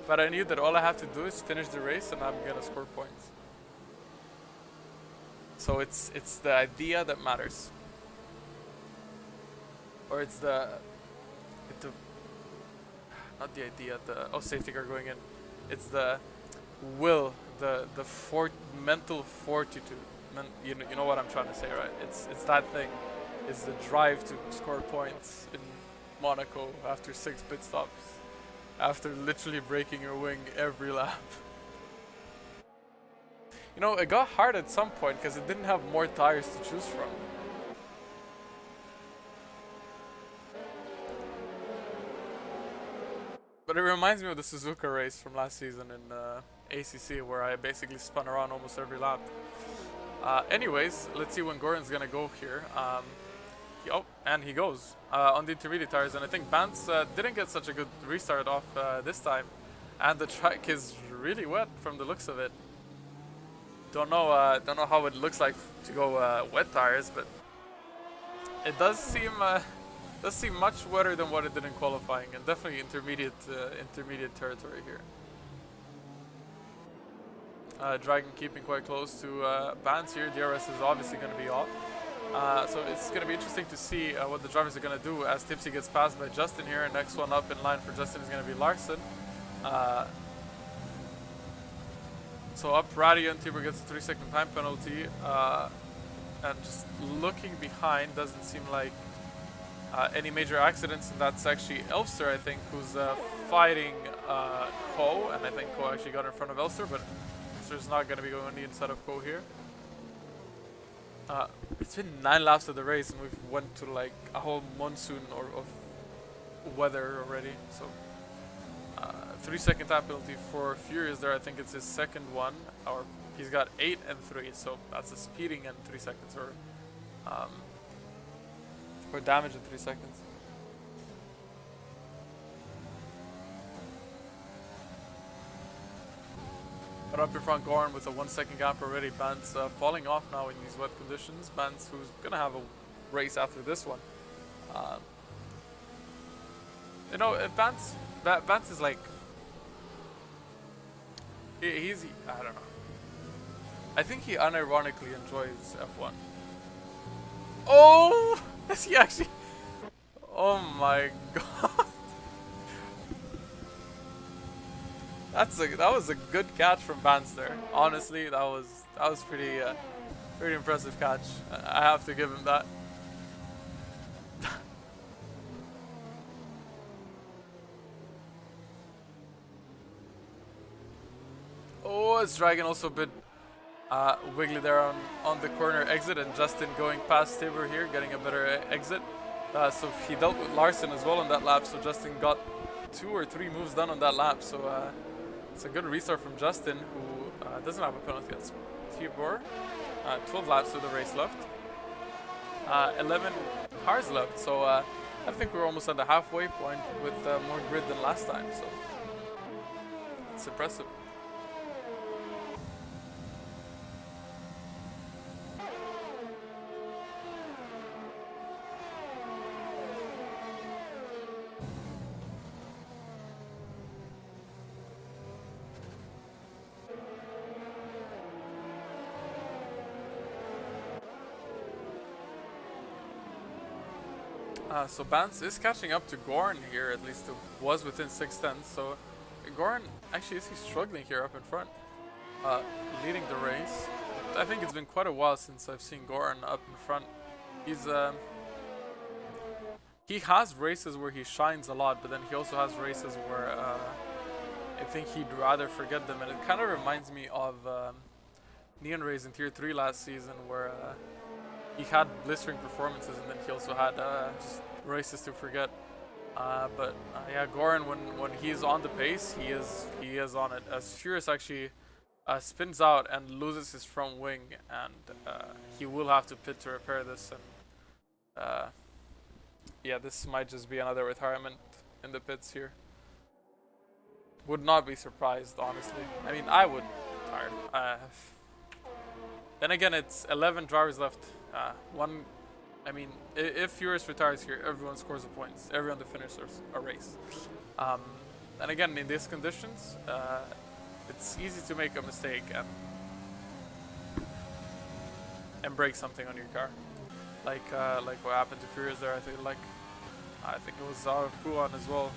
But I knew that all I have to do is finish the race and I'm gonna score points. So it's the idea that matters. Or it's the not the idea, safety car going in. It's the will, the mental fortitude. You know what I'm trying to say, right? It's that thing. It's the drive to score points in Monaco after 6 pit stops, after literally breaking your wing every lap. You know, it got hard at some point because it didn't have more tires to choose from. But it reminds me of the Suzuka race from last season in ACC, where I basically spun around almost every lap. Anyways, let's see when Gordon's gonna go here. And he goes on the intermediate tires, and I think Bance didn't get such a good restart off this time, and the track is really wet from the looks of it. Don't know how it looks like to go wet tires, but it does seem much wetter than what it did in qualifying, and definitely intermediate territory here. Dragon keeping quite close to Bance here. DRS is obviously going to be off. So it's going to be interesting to see what the drivers are going to do as Tipsy gets passed by Justin here. Next one up in line for Justin is going to be Larson. So up Radion and Tiber gets a 3-second time penalty. And just looking behind, doesn't seem like any major accidents. And that's actually Elster, I think, who's fighting Ko. And I think Ko actually got in front of Elster, but Elster's not going to be going on the inside of Ko here. It's been 9 laps of the race and we've went to like a whole monsoon of weather already. So 3-second time penalty for Furious there. I think it's his second one, or he's got 8 and 3, so that's a speeding and 3 seconds, or damage in 3 seconds. But up in front, Goran with a 1-second gap already. Bance falling off now in these wet conditions. Bance, who's gonna have a race after this one. You know, Bance is like, he's I don't know. I think he unironically enjoys F1. Oh, is he actually? Oh my god. That was a good catch from Bance there. Honestly, that was pretty impressive catch. I have to give him that. Oh, it's Dragon also a bit wiggly there on the corner exit, and Justin going past Tabor here, getting a better exit. So he dealt with Larson as well on that lap, so Justin got 2 or 3 moves done on that lap, so it's a good restart from Justin, who doesn't have a penalty. That's Tibor. 12 laps of the race left. 11 cars left, so I think we're almost at the halfway point with more grid than last time, so it's impressive. So Bance is catching up to Gorn here, at least it was within 6 tenths. So Gorn actually is struggling here up in front, leading the race. I think it's been quite a while since I've seen Gorn up in front. He has races where he shines a lot, but then he also has races where I think he'd rather forget them. And it kind of reminds me of Neon Rays in Tier 3 last season, where he had blistering performances, and then he also had just races to forget. But yeah, Goran, when he's on the pace, he is on it. As Furious actually spins out and loses his front wing, and he will have to pit to repair this. And yeah, this might just be another retirement in the pits here. Would not be surprised, honestly. I mean, I would be tired. Then again, it's 11 drivers left. I mean, if Furious retires here, everyone scores the points. Everyone to finish a race. And again, in these conditions, it's easy to make a mistake and break something on your car, like what happened to Furious there. I think it was Puan as well.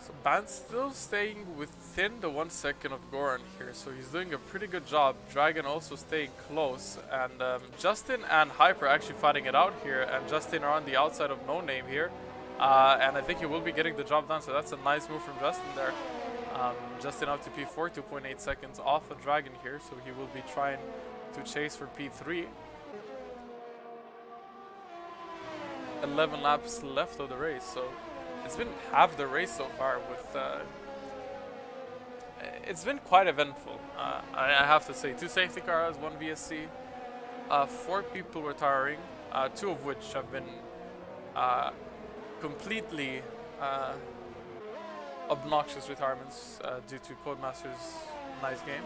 So Ban's still staying within the 1 second of Goran here, so he's doing a pretty good job. Dragon also staying close, and Justin and Hyper actually fighting it out here, and Justin are on the outside of No Name here, and I think he will be getting the job done, so that's a nice move from Justin there. Justin up to P4, 2.8 seconds off of Dragon here, so he will be trying to chase for P3. 11 laps left of the race, so it's been half the race so far. It's been quite eventful. I have to say, 2 safety cars, 1 VSC, 4 people retiring, 2 of which have been completely obnoxious retirements due to Codemasters' nice game.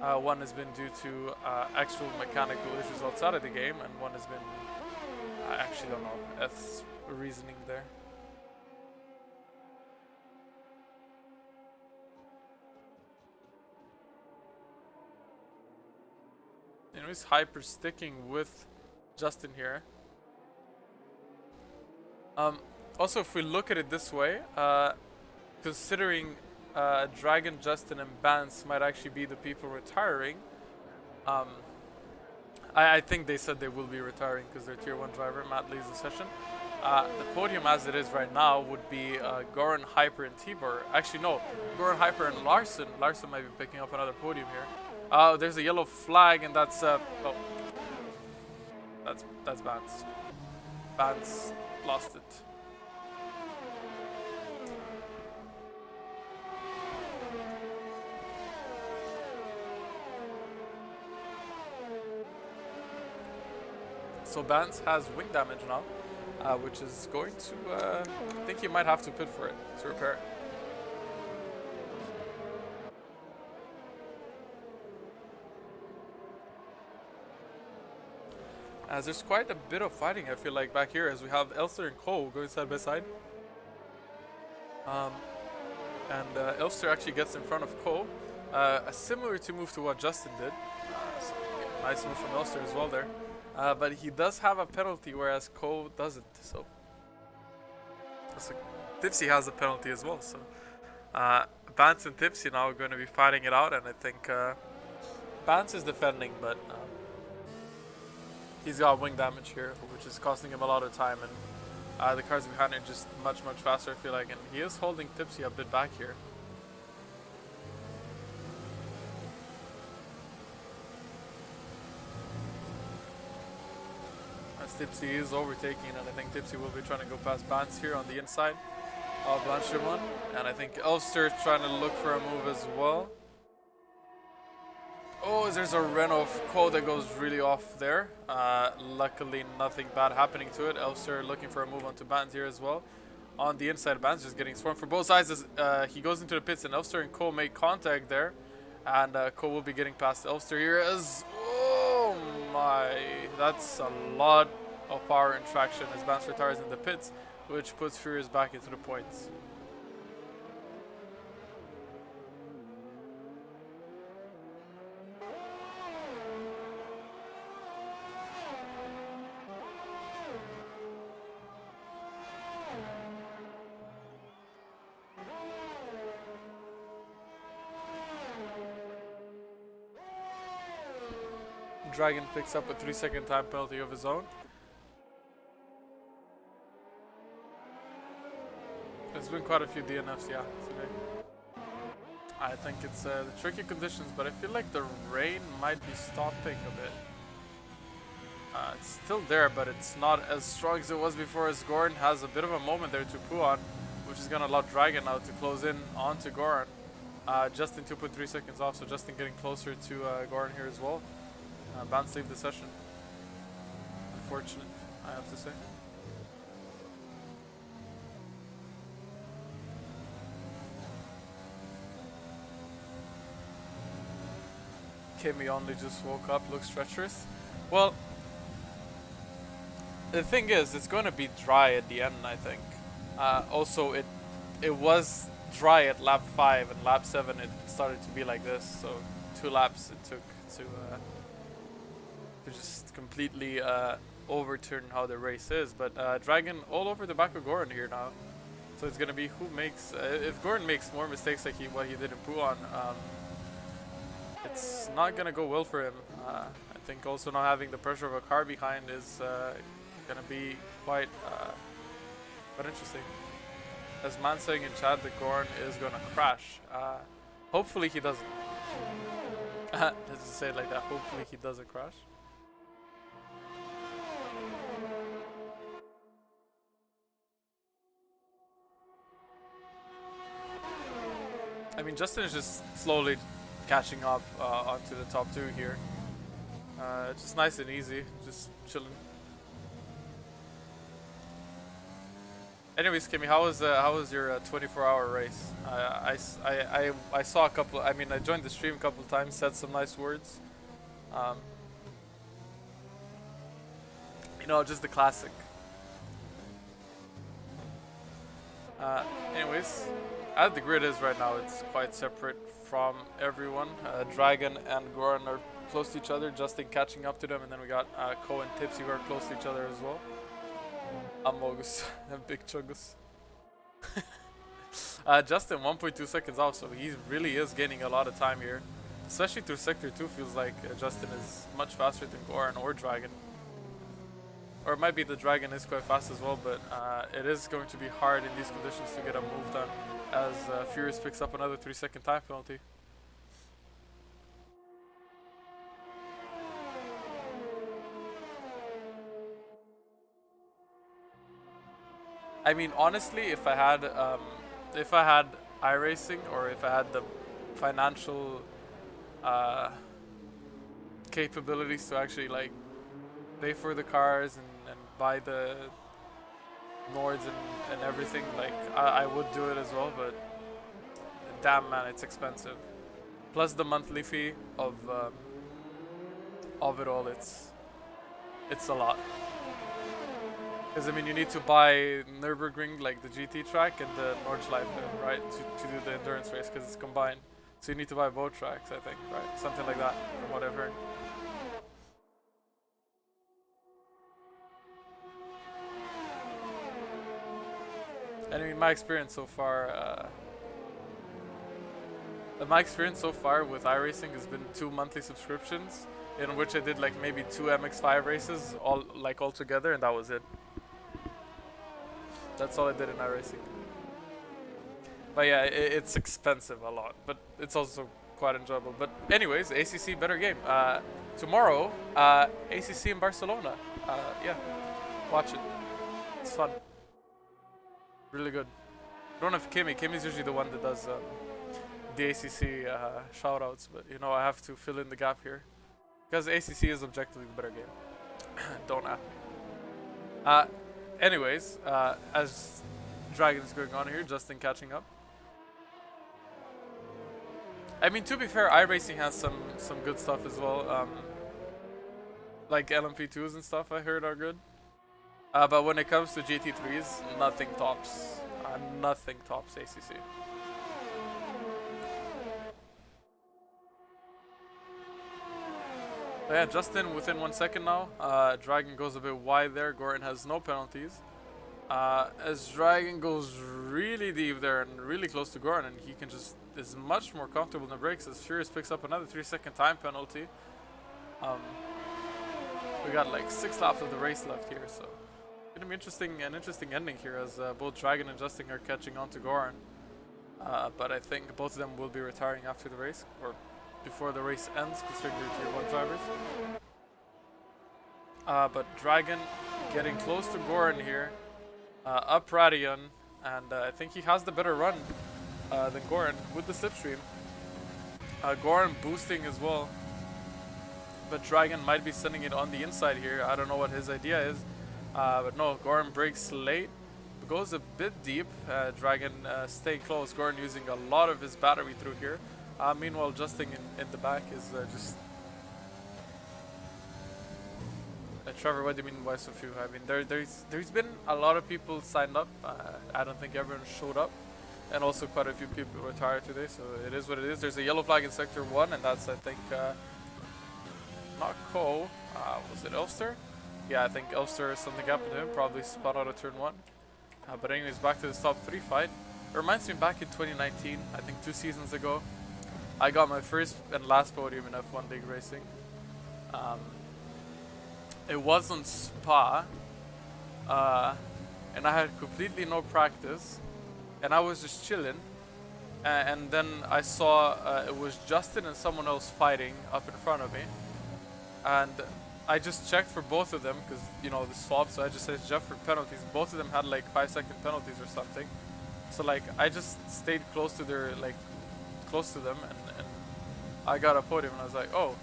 1 has been due to actual mechanical issues outside of the game, and 1 has been, I actually don't know, F's reasoning there. Anyways, Hyper sticking with Justin here. Also, if we look at it this way, considering Dragon, Justin, and Bance might actually be the people retiring, I think they said they will be retiring because they're Tier 1 driver. Matt leads the session. The podium as it is right now would be Goran, Hyper, and Tibor. Actually, no, Goran, Hyper, and Larson. Larson might be picking up another podium here. There's a yellow flag, and that's oh, that's Bance. Bance lost it. So Bance has wing damage now, which is going to, I think he might have to pit for it to repair it. As there's quite a bit of fighting, I feel like, back here, as we have Elster and Cole going side by side. Elster actually gets in front of Cole, a similar to move to what Justin did. So Nice move from Elster as well there. But he does have a penalty, whereas Ko doesn't. So Tipsy has a penalty as well. So Bance and Tipsy now are going to be fighting it out, and I think Bance is defending, but he's got wing damage here, which is costing him a lot of time, and the cars behind are just much faster, I feel like, and he is holding Tipsy a bit back here. As Tipsy is overtaking, and I think Tipsy will be trying to go past Bance here on the inside of Blanchimon, and I think Elster trying to look for a move as well. Oh, there's a Renault Ko that goes really off there. Luckily, nothing bad happening to it. Elster looking for a move onto Bans here as well. On the inside, Bans just getting swarmed for both sides as he goes into the pits, and Elster and Ko make contact there. And Ko will be getting past Elster here as... Oh my... That's a lot of power and traction as Bans retires in the pits, which puts Furious back into the points. Dragon picks up a 3-second time penalty of his own. There's been quite a few DNFs, yeah, today. I think it's the tricky conditions, but I feel like the rain might be stopping a bit. It's still there, but it's not as strong as it was before, as Goran has a bit of a moment there to poo on, which is going to allow Dragon now to close in onto Goran. Justin 2.3 seconds off, so Justin getting closer to Goran here as well. Bans saved the session. Unfortunate, I have to say. Kimi only just woke up, looks treacherous. Well, the thing is, it's going to be dry at the end, I think. Also, it was dry at lap 5, and lap 7 it started to be like this. So 2 laps it took to just completely overturn how the race is. But Dragon all over the back of Goran here now. So it's going to be who makes... if Goran makes more mistakes like what he did in Puan, it's not going to go well for him. I think also not having the pressure of a car behind is going to be quite interesting. As man saying in chat that Goran is going to crash. Hopefully he doesn't. Let's just say it like that. Hopefully he doesn't crash. I mean, Justin is just slowly catching up onto the top 2 here. It's just nice and easy, just chilling. Anyways, Kimmy, how was your 24-hour race? I saw a couple. I mean, I joined the stream a couple times, said some nice words. You know, just the classic. Anyways, as the grid is right now, it's quite separate from everyone. Dragon and Goran are close to each other, Justin catching up to them, and then we got Ko and Tipsy who are close to each other as well. Amogus and Big Chuggus. Justin 1.2 seconds off, so he really is gaining a lot of time here. Especially through Sector 2, feels like Justin is much faster than Goran or Dragon. Or it might be the Dragon is quite fast as well, but it is going to be hard in these conditions to get a move done, as Furious picks up another 3-second time penalty. I mean, honestly, if I had iRacing, or if I had the financial capabilities to actually like pay for the cars and buy the Nords and everything, like I would do it as well, but damn man, it's expensive. Plus the monthly fee of it all, it's a lot. Because I mean, you need to buy Nürburgring, like the GT track, and the Nordschleife, right, to do the endurance race, because it's combined. So you need to buy both tracks, I think, right? Something like that, from what I've heard. And I mean, my experience so far, with iRacing has been 2 monthly subscriptions, in which I did like maybe 2 MX5 races all together, and that was it. That's all I did in iRacing. But yeah, it's expensive a lot, but it's also quite enjoyable. But anyways, ACC better game. Tomorrow, ACC in Barcelona. Yeah, watch it. It's fun. Really good. I don't have Kimmy. Kimmy's usually the one that does the ACC shoutouts, but you know I have to fill in the gap here because ACC is objectively the better game. Don't at me. Anyways, as Dragon is going on here, Justin catching up. I mean, to be fair, iRacing has some good stuff as well. Like LMP2s and stuff I heard are good. But when it comes to GT3s, nothing tops ACC. So yeah, Justin within 1 second now. Dragon goes a bit wide there. Gordon has no penalties. As Dragon goes really deep there and really close to Gordon, and he can just is much more comfortable in the brakes as Furious picks up another 3-second time penalty. We got like 6 laps of the race left here, so it's gonna be an interesting ending here as both Dragon and Justin are catching on to Goran. But I think both of them will be retiring after the race, or before the race ends, considering they're Tier 1 drivers. But Dragon getting close to Goran here, up Radion, and I think he has the better run than Goran with the slipstream. Goran boosting as well, but Dragon might be sending it on the inside here. I don't know what his idea is, but no, Goran brakes late, goes a bit deep. Dragon staying close. Goran using a lot of his battery through here. Meanwhile, Justin in the back is just... Trevor, what do you mean by so few? I mean, there's been a lot of people signed up. I don't think everyone showed up. And also quite a few people retired today, so it is what it is. There's a yellow flag in Sector 1, and that's, I think, not Cole. Was it Elfster? Yeah, I think Elfster, something happened to him. Probably spun out of Turn 1. But anyways, back to the top 3 fight. It reminds me back in 2019, I think 2 seasons ago, I got my first and last podium in F1 League Racing. It was on Spa, and I had completely no practice, and I was just chilling, and then I saw it was Justin and someone else fighting up in front of me, and I just checked for both of them because, you know, the swap, so I just said Jeff for penalties. Both of them had like 5-second penalties or something, so like I just stayed close to their, like, close to them, and I got a podium, and I was like, oh,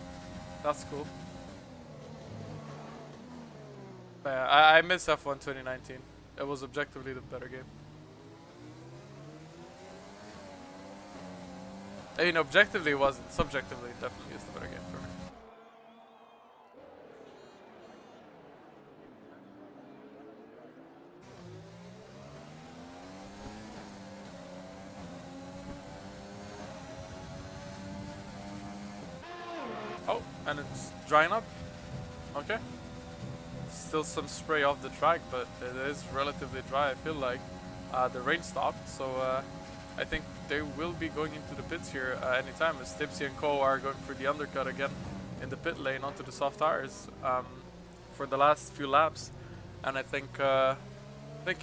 that's cool. I miss F1 2019. It was objectively the better game. I mean, objectively it wasn't. Subjectively, it definitely is the better game for me. Oh, and it's drying up. Okay. Still some spray off the track, but it is relatively dry. I feel like the rain stopped, so I think they will be going into the pits here anytime, as Tipsy and Co are going for the undercut again in the pit lane onto the soft tires for the last few laps, and I think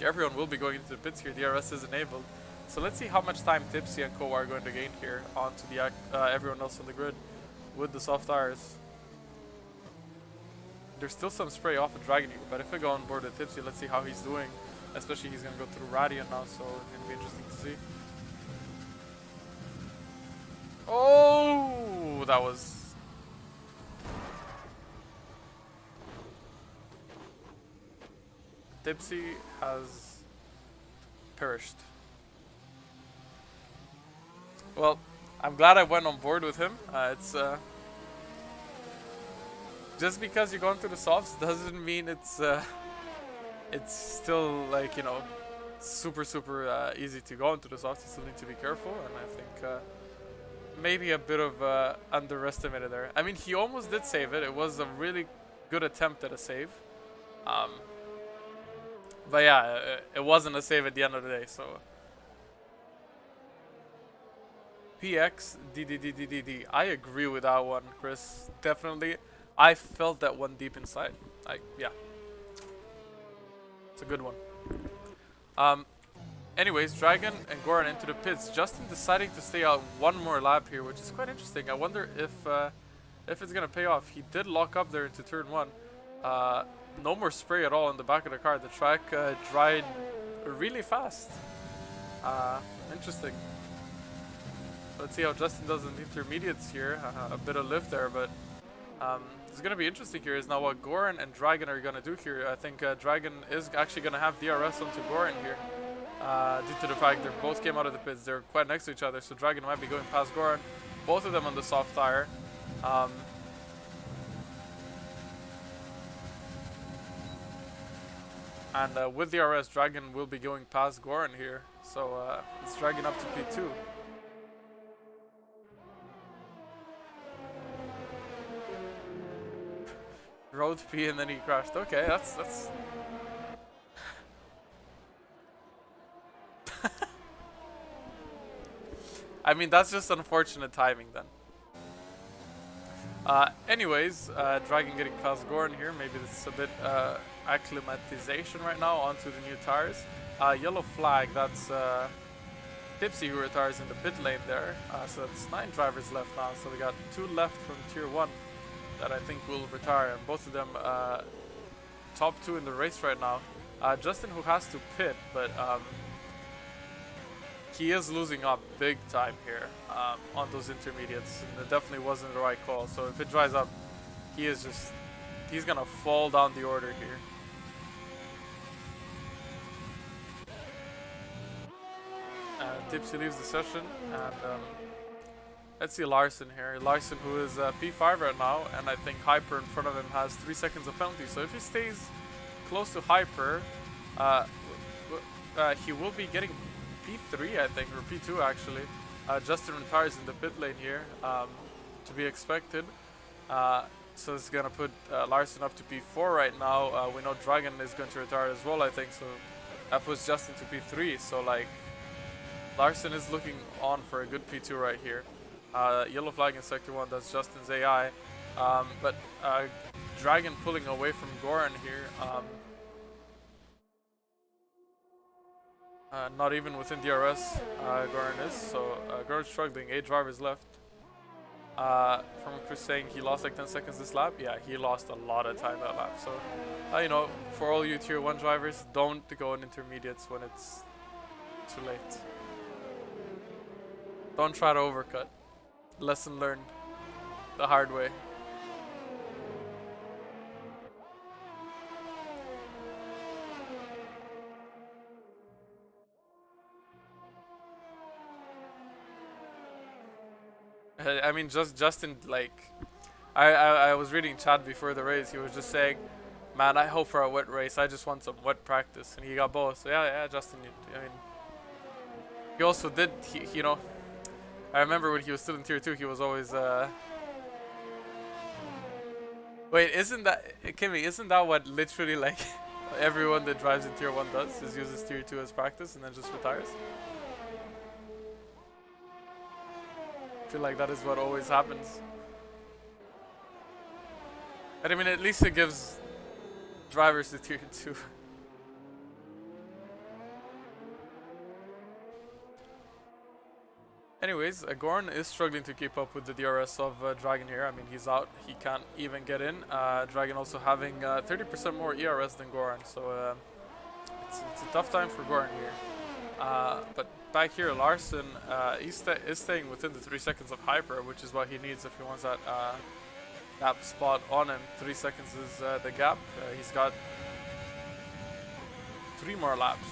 everyone will be going into the pits here. DRS is enabled, so let's see how much time Tipsy and Co are going to gain here onto the everyone else on the grid with the soft tires. There's still some spray off of Dragon here, but if I go on board with Tipsy, let's see how he's doing. Especially he's going to go through Radion now, so it's going to be interesting to see. Oh, that was... Tipsy has perished. Well, I'm glad I went on board with him. It's... Just because you're going through the softs doesn't mean it's still, like, you know, super easy to go into the softs. You still need to be careful, and I think maybe a bit of underestimated there. I mean, he almost did save it. It was a really good attempt at a save. But yeah, it wasn't a save at the end of the day, so. PX DDDDD. I agree with that one, Chris. Definitely. I felt that one deep inside. Yeah. It's a good one. Anyways, Dragon and Goran into the pits. Justin deciding to stay out one more lap here, which is quite interesting. I wonder if it's gonna pay off. He did lock up there into turn 1. No more spray at all in the back of the car. The track dried really fast. Interesting. Let's see how Justin does in the intermediates here. A bit of lift there, but it's going to be interesting here is now what Goran and Dragon are going to do here. I think Dragon is actually going to have DRS onto Goran here due to the fact they both came out of the pits. They're quite next to each other, so Dragon might be going past Goran. Both of them on the soft tire. And with DRS, Dragon will be going past Goran here. So it's Dragon up to P2. Road P and then he crashed. Okay, that's I mean, that's just unfortunate timing then. Anyways, Dragon getting past Goran here. Maybe this is a bit acclimatization right now onto the new tires. Yellow flag, that's Tipsy who retires in the pit lane there. So it's 9 drivers left now. So we got 2 left from Tier 1 that I think will retire. And both of them top 2 in the race right now. Justin who has to pit, but he is losing up big time here on those intermediates. And it definitely wasn't the right call. So if it dries up, he's going to fall down the order here. Tipsy leaves the session, and let's see Larson here. Larson who is P5 right now, and I think Hyper in front of him has 3 seconds of penalty. So if he stays close to Hyper, he will be getting P3, I think, or P2 actually. Justin retires in the pit lane here, to be expected. So it's gonna put Larson up to P4 right now. We know Dragon is going to retire as well, I think. So that puts Justin to P3. So like, Larson is looking on for a good P2 right here. Yellow flag in Sector 1, that's Justin's AI. But Dragon pulling away from Goran here. Not even within DRS, Goran is. So Goran's struggling, 8 drivers left. From Chris saying he lost like 10 seconds this lap. Yeah, he lost a lot of time that lap. So, you know, for all you Tier 1 drivers, don't go in intermediates when it's too late. Don't try to overcut. Lesson learned the hard way. I mean, Justin, like, I was reading chat before the race. He was just saying, man, I hope for a wet race. I just want some wet practice. And he got both. So yeah, Justin, I mean, he also did, you know, I remember when he was still in Tier 2, he was always, wait, isn't that, Kimmy, isn't that what literally, like, everyone that drives in Tier 1 does, is uses Tier 2 as practice and then just retires? I feel like that is what always happens. But I mean, at least it gives drivers the Tier 2. Anyways, Goran is struggling to keep up with the DRS of Dragon here. I mean, he's out. He can't even get in. Dragon also having 30% more ERS than Goran. So it's a tough time for Goran here. But back here, Larson is staying within the 3 seconds of Hyper, which is what he needs if he wants that gap spot on him. 3 seconds is the gap. He's got 3 more laps.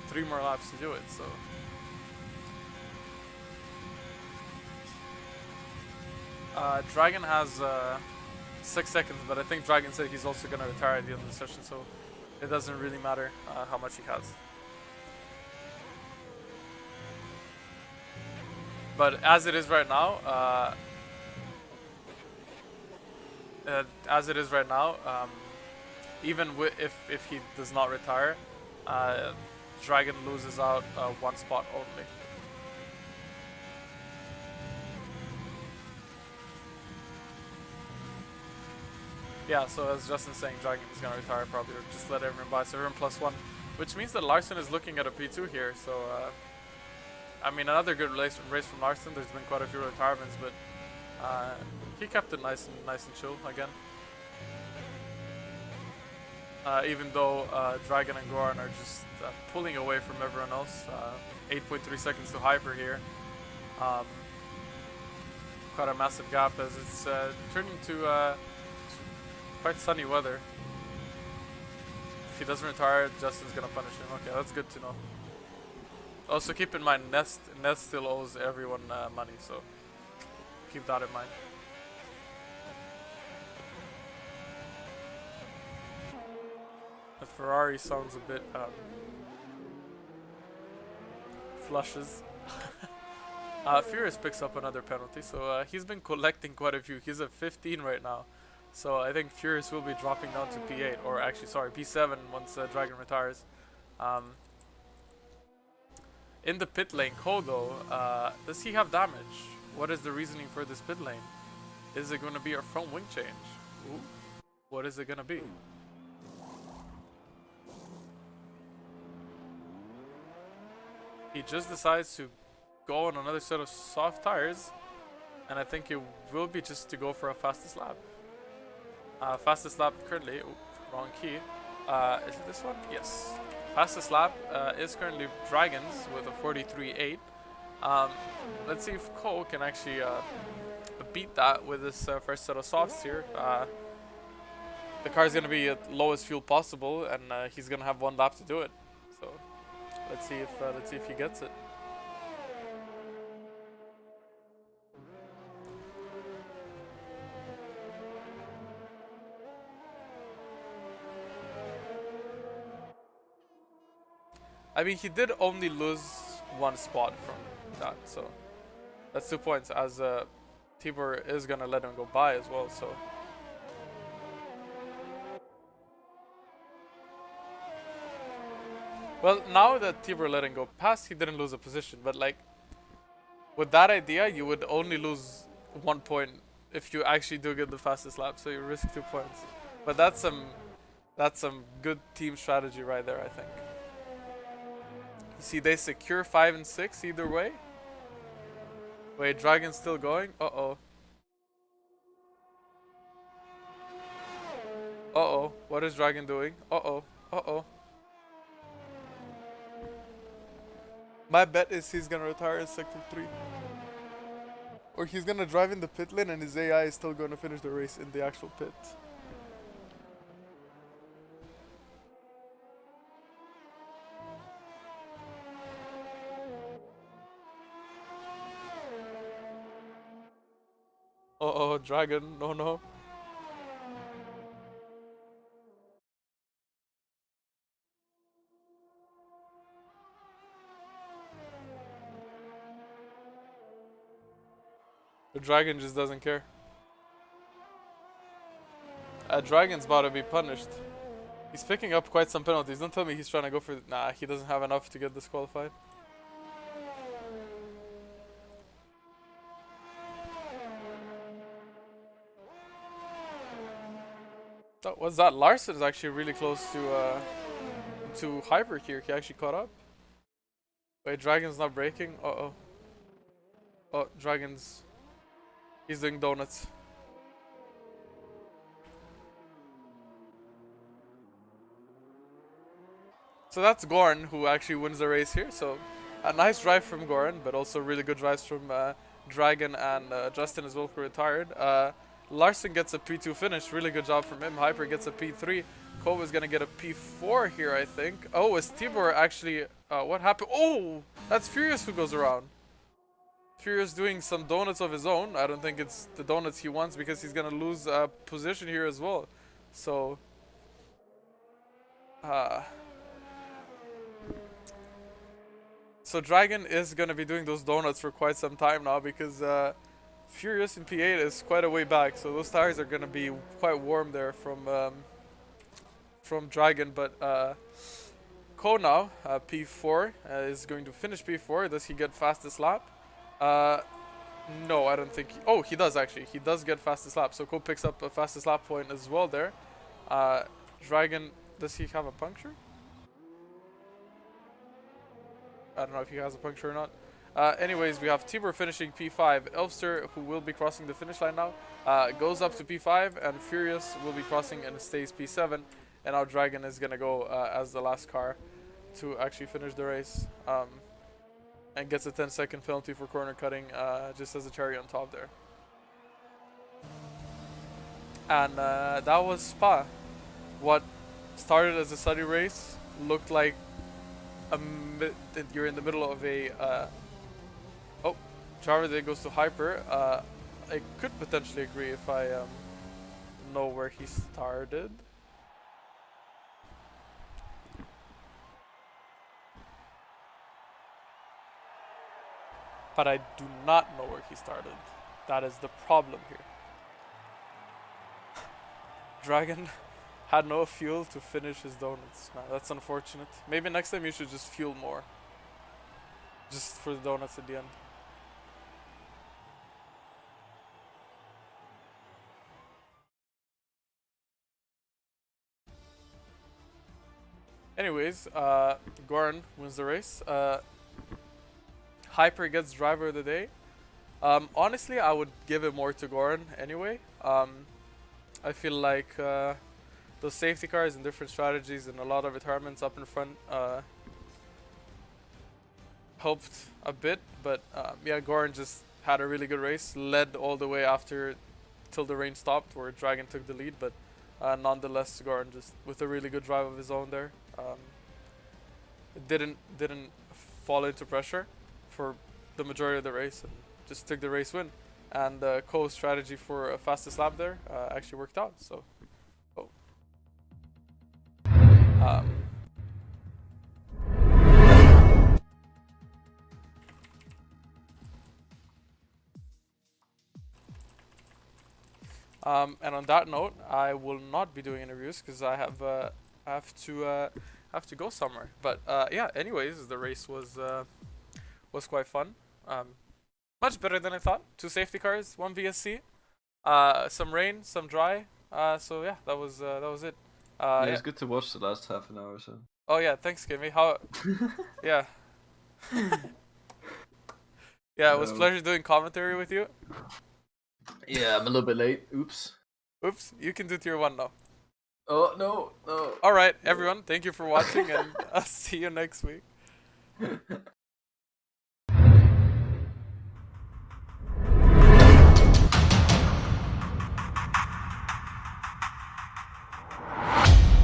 Three more laps to do it, so. Dragon has 6 seconds, but I think Dragon said he's also gonna retire at the end of the session, so it doesn't really matter how much he has. But as it is right now, as it is right now, even if he does not retire, Dragon loses out one spot only. Yeah, so as Justin's saying, Dragon is going to retire probably, or just let everyone buy, so everyone +1. Which means that Larson is looking at a P2 here, so I mean, another good race from Larson. There's been quite a few retirements, but he kept it nice and chill again. Even though Dragon and Goran are just pulling away from everyone else. 8.3 seconds to Hyper here. Quite a massive gap as it's turning to quite sunny weather. If he doesn't retire, Justin's gonna punish him. Okay, that's good to know. Also keep in mind, Nest still owes everyone money, so keep that in mind. The Ferrari sounds a bit flushes. Furious picks up another penalty, so he's been collecting quite a few. He's at 15 right now, so I think Furious will be dropping down to P8, or actually sorry, P7 once Dragon retires. In the pit lane, Kodo, does he have damage? What is the reasoning for this pit lane? Is it going to be a front wing change? Ooh. What is it going to be? He just decides to go on another set of soft tires, and I think it will be just to go for a fastest lap. Fastest lap currently, wrong key. Is it this one? Yes. Fastest lap is currently Dragons with a 43.8. Let's see if Cole can actually beat that with this first set of softs here. The car is going to be at lowest fuel possible, and he's going to have one lap to do it. So let's see if he gets it. I mean, he did only lose one spot from that, so that's 2 points, as Tibor is gonna let him go by as well, so. Well, now that Tibor let him go past, he didn't lose a position, but like, with that idea, you would only lose 1 point if you actually do get the fastest lap, so you risk 2 points. But that's some good team strategy right there, I think. See, they secure 5 and 6 either way. Wait, Dragon's still going? Uh-oh. Uh-oh. What is Dragon doing? Uh-oh. Uh-oh. My bet is he's gonna retire in Sector 3. Or he's gonna drive in the pit lane and his AI is still gonna finish the race in the actual pit. Uh-oh, Dragon, no. The Dragon just doesn't care. Dragon's about to be punished. He's picking up quite some penalties. Don't tell me he's trying to go for... Nah, he doesn't have enough to get disqualified. Oh, what's that? Larson's actually really close to Hyper here. He actually caught up. Wait, Dragon's not braking? Uh-oh. Oh, Dragon's... He's doing donuts. So that's Goran who actually wins the race here. So a nice drive from Goran, but also really good drives from Dragon and Justin as well, who retired. Larson gets a P2 finish. Really good job from him. Hyper gets a P3. Kova is going to get a P4 here, I think. Oh, is Tibor actually... what happened? Oh, that's Furious who goes around. Furious doing some donuts of his own. I don't think it's the donuts he wants because he's going to lose position here as well. So... So Dragon is going to be doing those donuts for quite some time now because Furious in P8 is quite a way back, so those tires are gonna be quite warm there from Dragon. But Ko now, P4 is going to finish P4. Does he get fastest lap? No, I don't think. Oh, he does actually. He does get fastest lap. So Ko picks up a fastest lap point as well there. Dragon, does he have a puncture? I don't know if he has a puncture or not. Anyways, we have Tibor finishing P5. Elfster, who will be crossing the finish line now, goes up to P5, and Furious will be crossing and stays P7. And now Dragon is gonna go as the last car to actually finish the race, and gets a 10-second penalty for corner cutting, just as a cherry on top there. And that was Spa. What started as a study race looked like you're in the middle of a oh, Jarvide goes to Hyper. I could potentially agree if I know where he started. But I do not know where he started. That is the problem here. Dragon had no fuel to finish his donuts. Nah, that's unfortunate. Maybe next time you should just fuel more. Just for the donuts at the end. Anyways, Goran wins the race. Hyper gets driver of the day. Honestly, I would give it more to Goran anyway. I feel like those safety cars and different strategies and a lot of retirements up in front helped a bit, but yeah, Goran just had a really good race, led all the way after till the rain stopped, where Dragon took the lead, but nonetheless, Goran just with a really good drive of his own there, didn't fall into pressure for the majority of the race and just took the race win. And Ko's strategy for a fastest lap there actually worked out. So, and on that note, I will not be doing interviews because I have to go somewhere. But yeah, anyways, the race was quite fun. Much better than I thought. 2 safety cars, 1 VSC, some rain, some dry. So yeah, that was it. Yeah, it's good to watch the last half an hour or so. Oh yeah, thanks, Kimmy. How? Yeah. Yeah, it was a pleasure doing commentary with you. Yeah, I'm a little bit late. Oops. Oops, you can do tier 1 now. Oh, no. Alright, everyone, thank you for watching, and I'll see you next week.